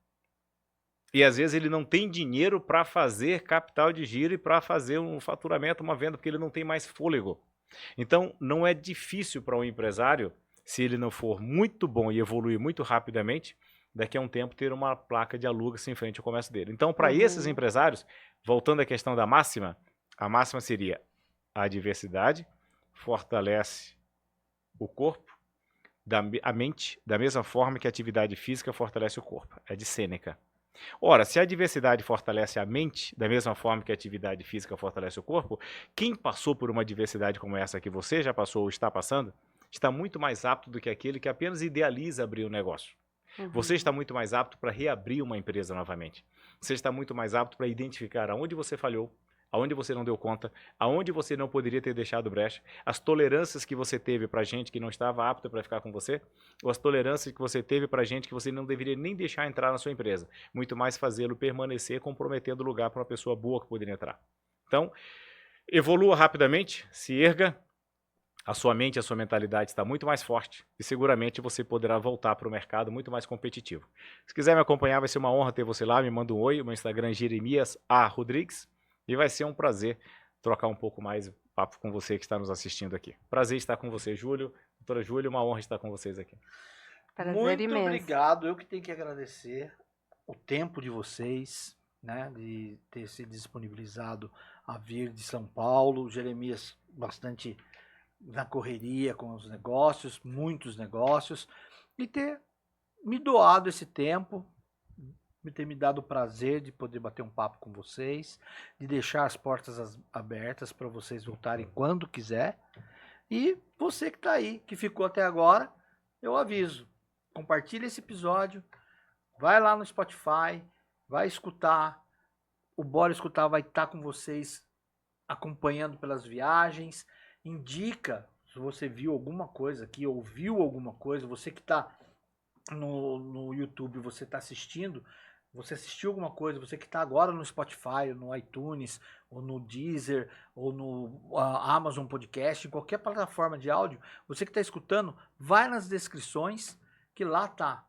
E às vezes ele não tem dinheiro para fazer capital de giro e para fazer um faturamento, uma venda, porque ele não tem mais fôlego. Então não é difícil para um empresário, se ele não for muito bom e evoluir muito rapidamente, daqui a um tempo ter uma placa de aluga-se em frente ao comércio dele. Então para esses empresários, voltando à questão da máxima, a máxima seria: a diversidade fortalece o corpo, a mente, da mesma forma que a atividade física fortalece o corpo. É de Sêneca. Ora, se a diversidade fortalece a mente, da mesma forma que a atividade física fortalece o corpo, quem passou por uma diversidade como essa que você já passou ou está passando, está muito mais apto do que aquele que apenas idealiza abrir um negócio. Você está muito mais apto para reabrir uma empresa novamente. Você está muito mais apto para identificar aonde você falhou, aonde você não deu conta, aonde você não poderia ter deixado brecha, as tolerâncias que você teve para gente que não estava apta para ficar com você, ou as tolerâncias que você teve para gente que você não deveria nem deixar entrar na sua empresa, muito mais fazê-lo permanecer, comprometendo o lugar para uma pessoa boa que poderia entrar. Então, evolua rapidamente, se erga, a sua mente, a sua mentalidade está muito mais forte e seguramente você poderá voltar para o mercado muito mais competitivo. Se quiser me acompanhar, vai ser uma honra ter você lá, me manda um oi, o meu Instagram é Jeremias A. Rodrigues. E vai ser um prazer trocar um pouco mais papo com você que está nos assistindo aqui. Prazer estar com você, Júlio. Doutora Júlia, uma honra estar com vocês aqui. Prazer Muito imenso. obrigado. Eu que tenho que agradecer o tempo de vocês, né, de ter se disponibilizado a vir de São Paulo. Jeremias bastante na correria com os negócios, muitos negócios, e ter me doado esse tempo, ter me dado o prazer de poder bater um papo com vocês, de deixar as portas abertas para vocês voltarem quando quiser. E você que está aí, que ficou até agora, eu aviso, compartilha esse episódio, vai lá no Spotify, vai escutar, o Bora Escutar vai estar com vocês acompanhando pelas viagens, indica se você viu alguma coisa aqui, ouviu alguma coisa, você que está no YouTube, você está assistindo, você assistiu alguma coisa, você que está agora no Spotify, ou no iTunes, ou no Deezer, ou no Amazon Podcast, em qualquer plataforma de áudio, você que está escutando, vai nas descrições, que lá tá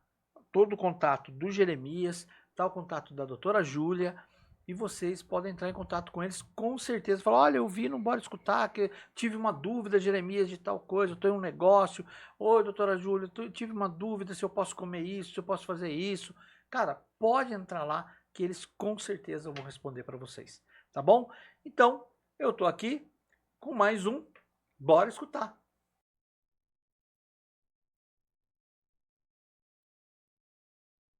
todo o contato do Jeremias, tá o contato da doutora Júlia, e vocês podem entrar em contato com eles com certeza. Falar, olha, eu vi, não bora escutar, que tive uma dúvida, Jeremias, de tal coisa, eu tenho um negócio. Oi, doutora Júlia, eu tive uma dúvida se eu posso comer isso, se eu posso fazer isso. Cara, pode entrar lá que eles com certeza vão responder para vocês, tá bom? Então, eu tô aqui com mais um Bora Escutar.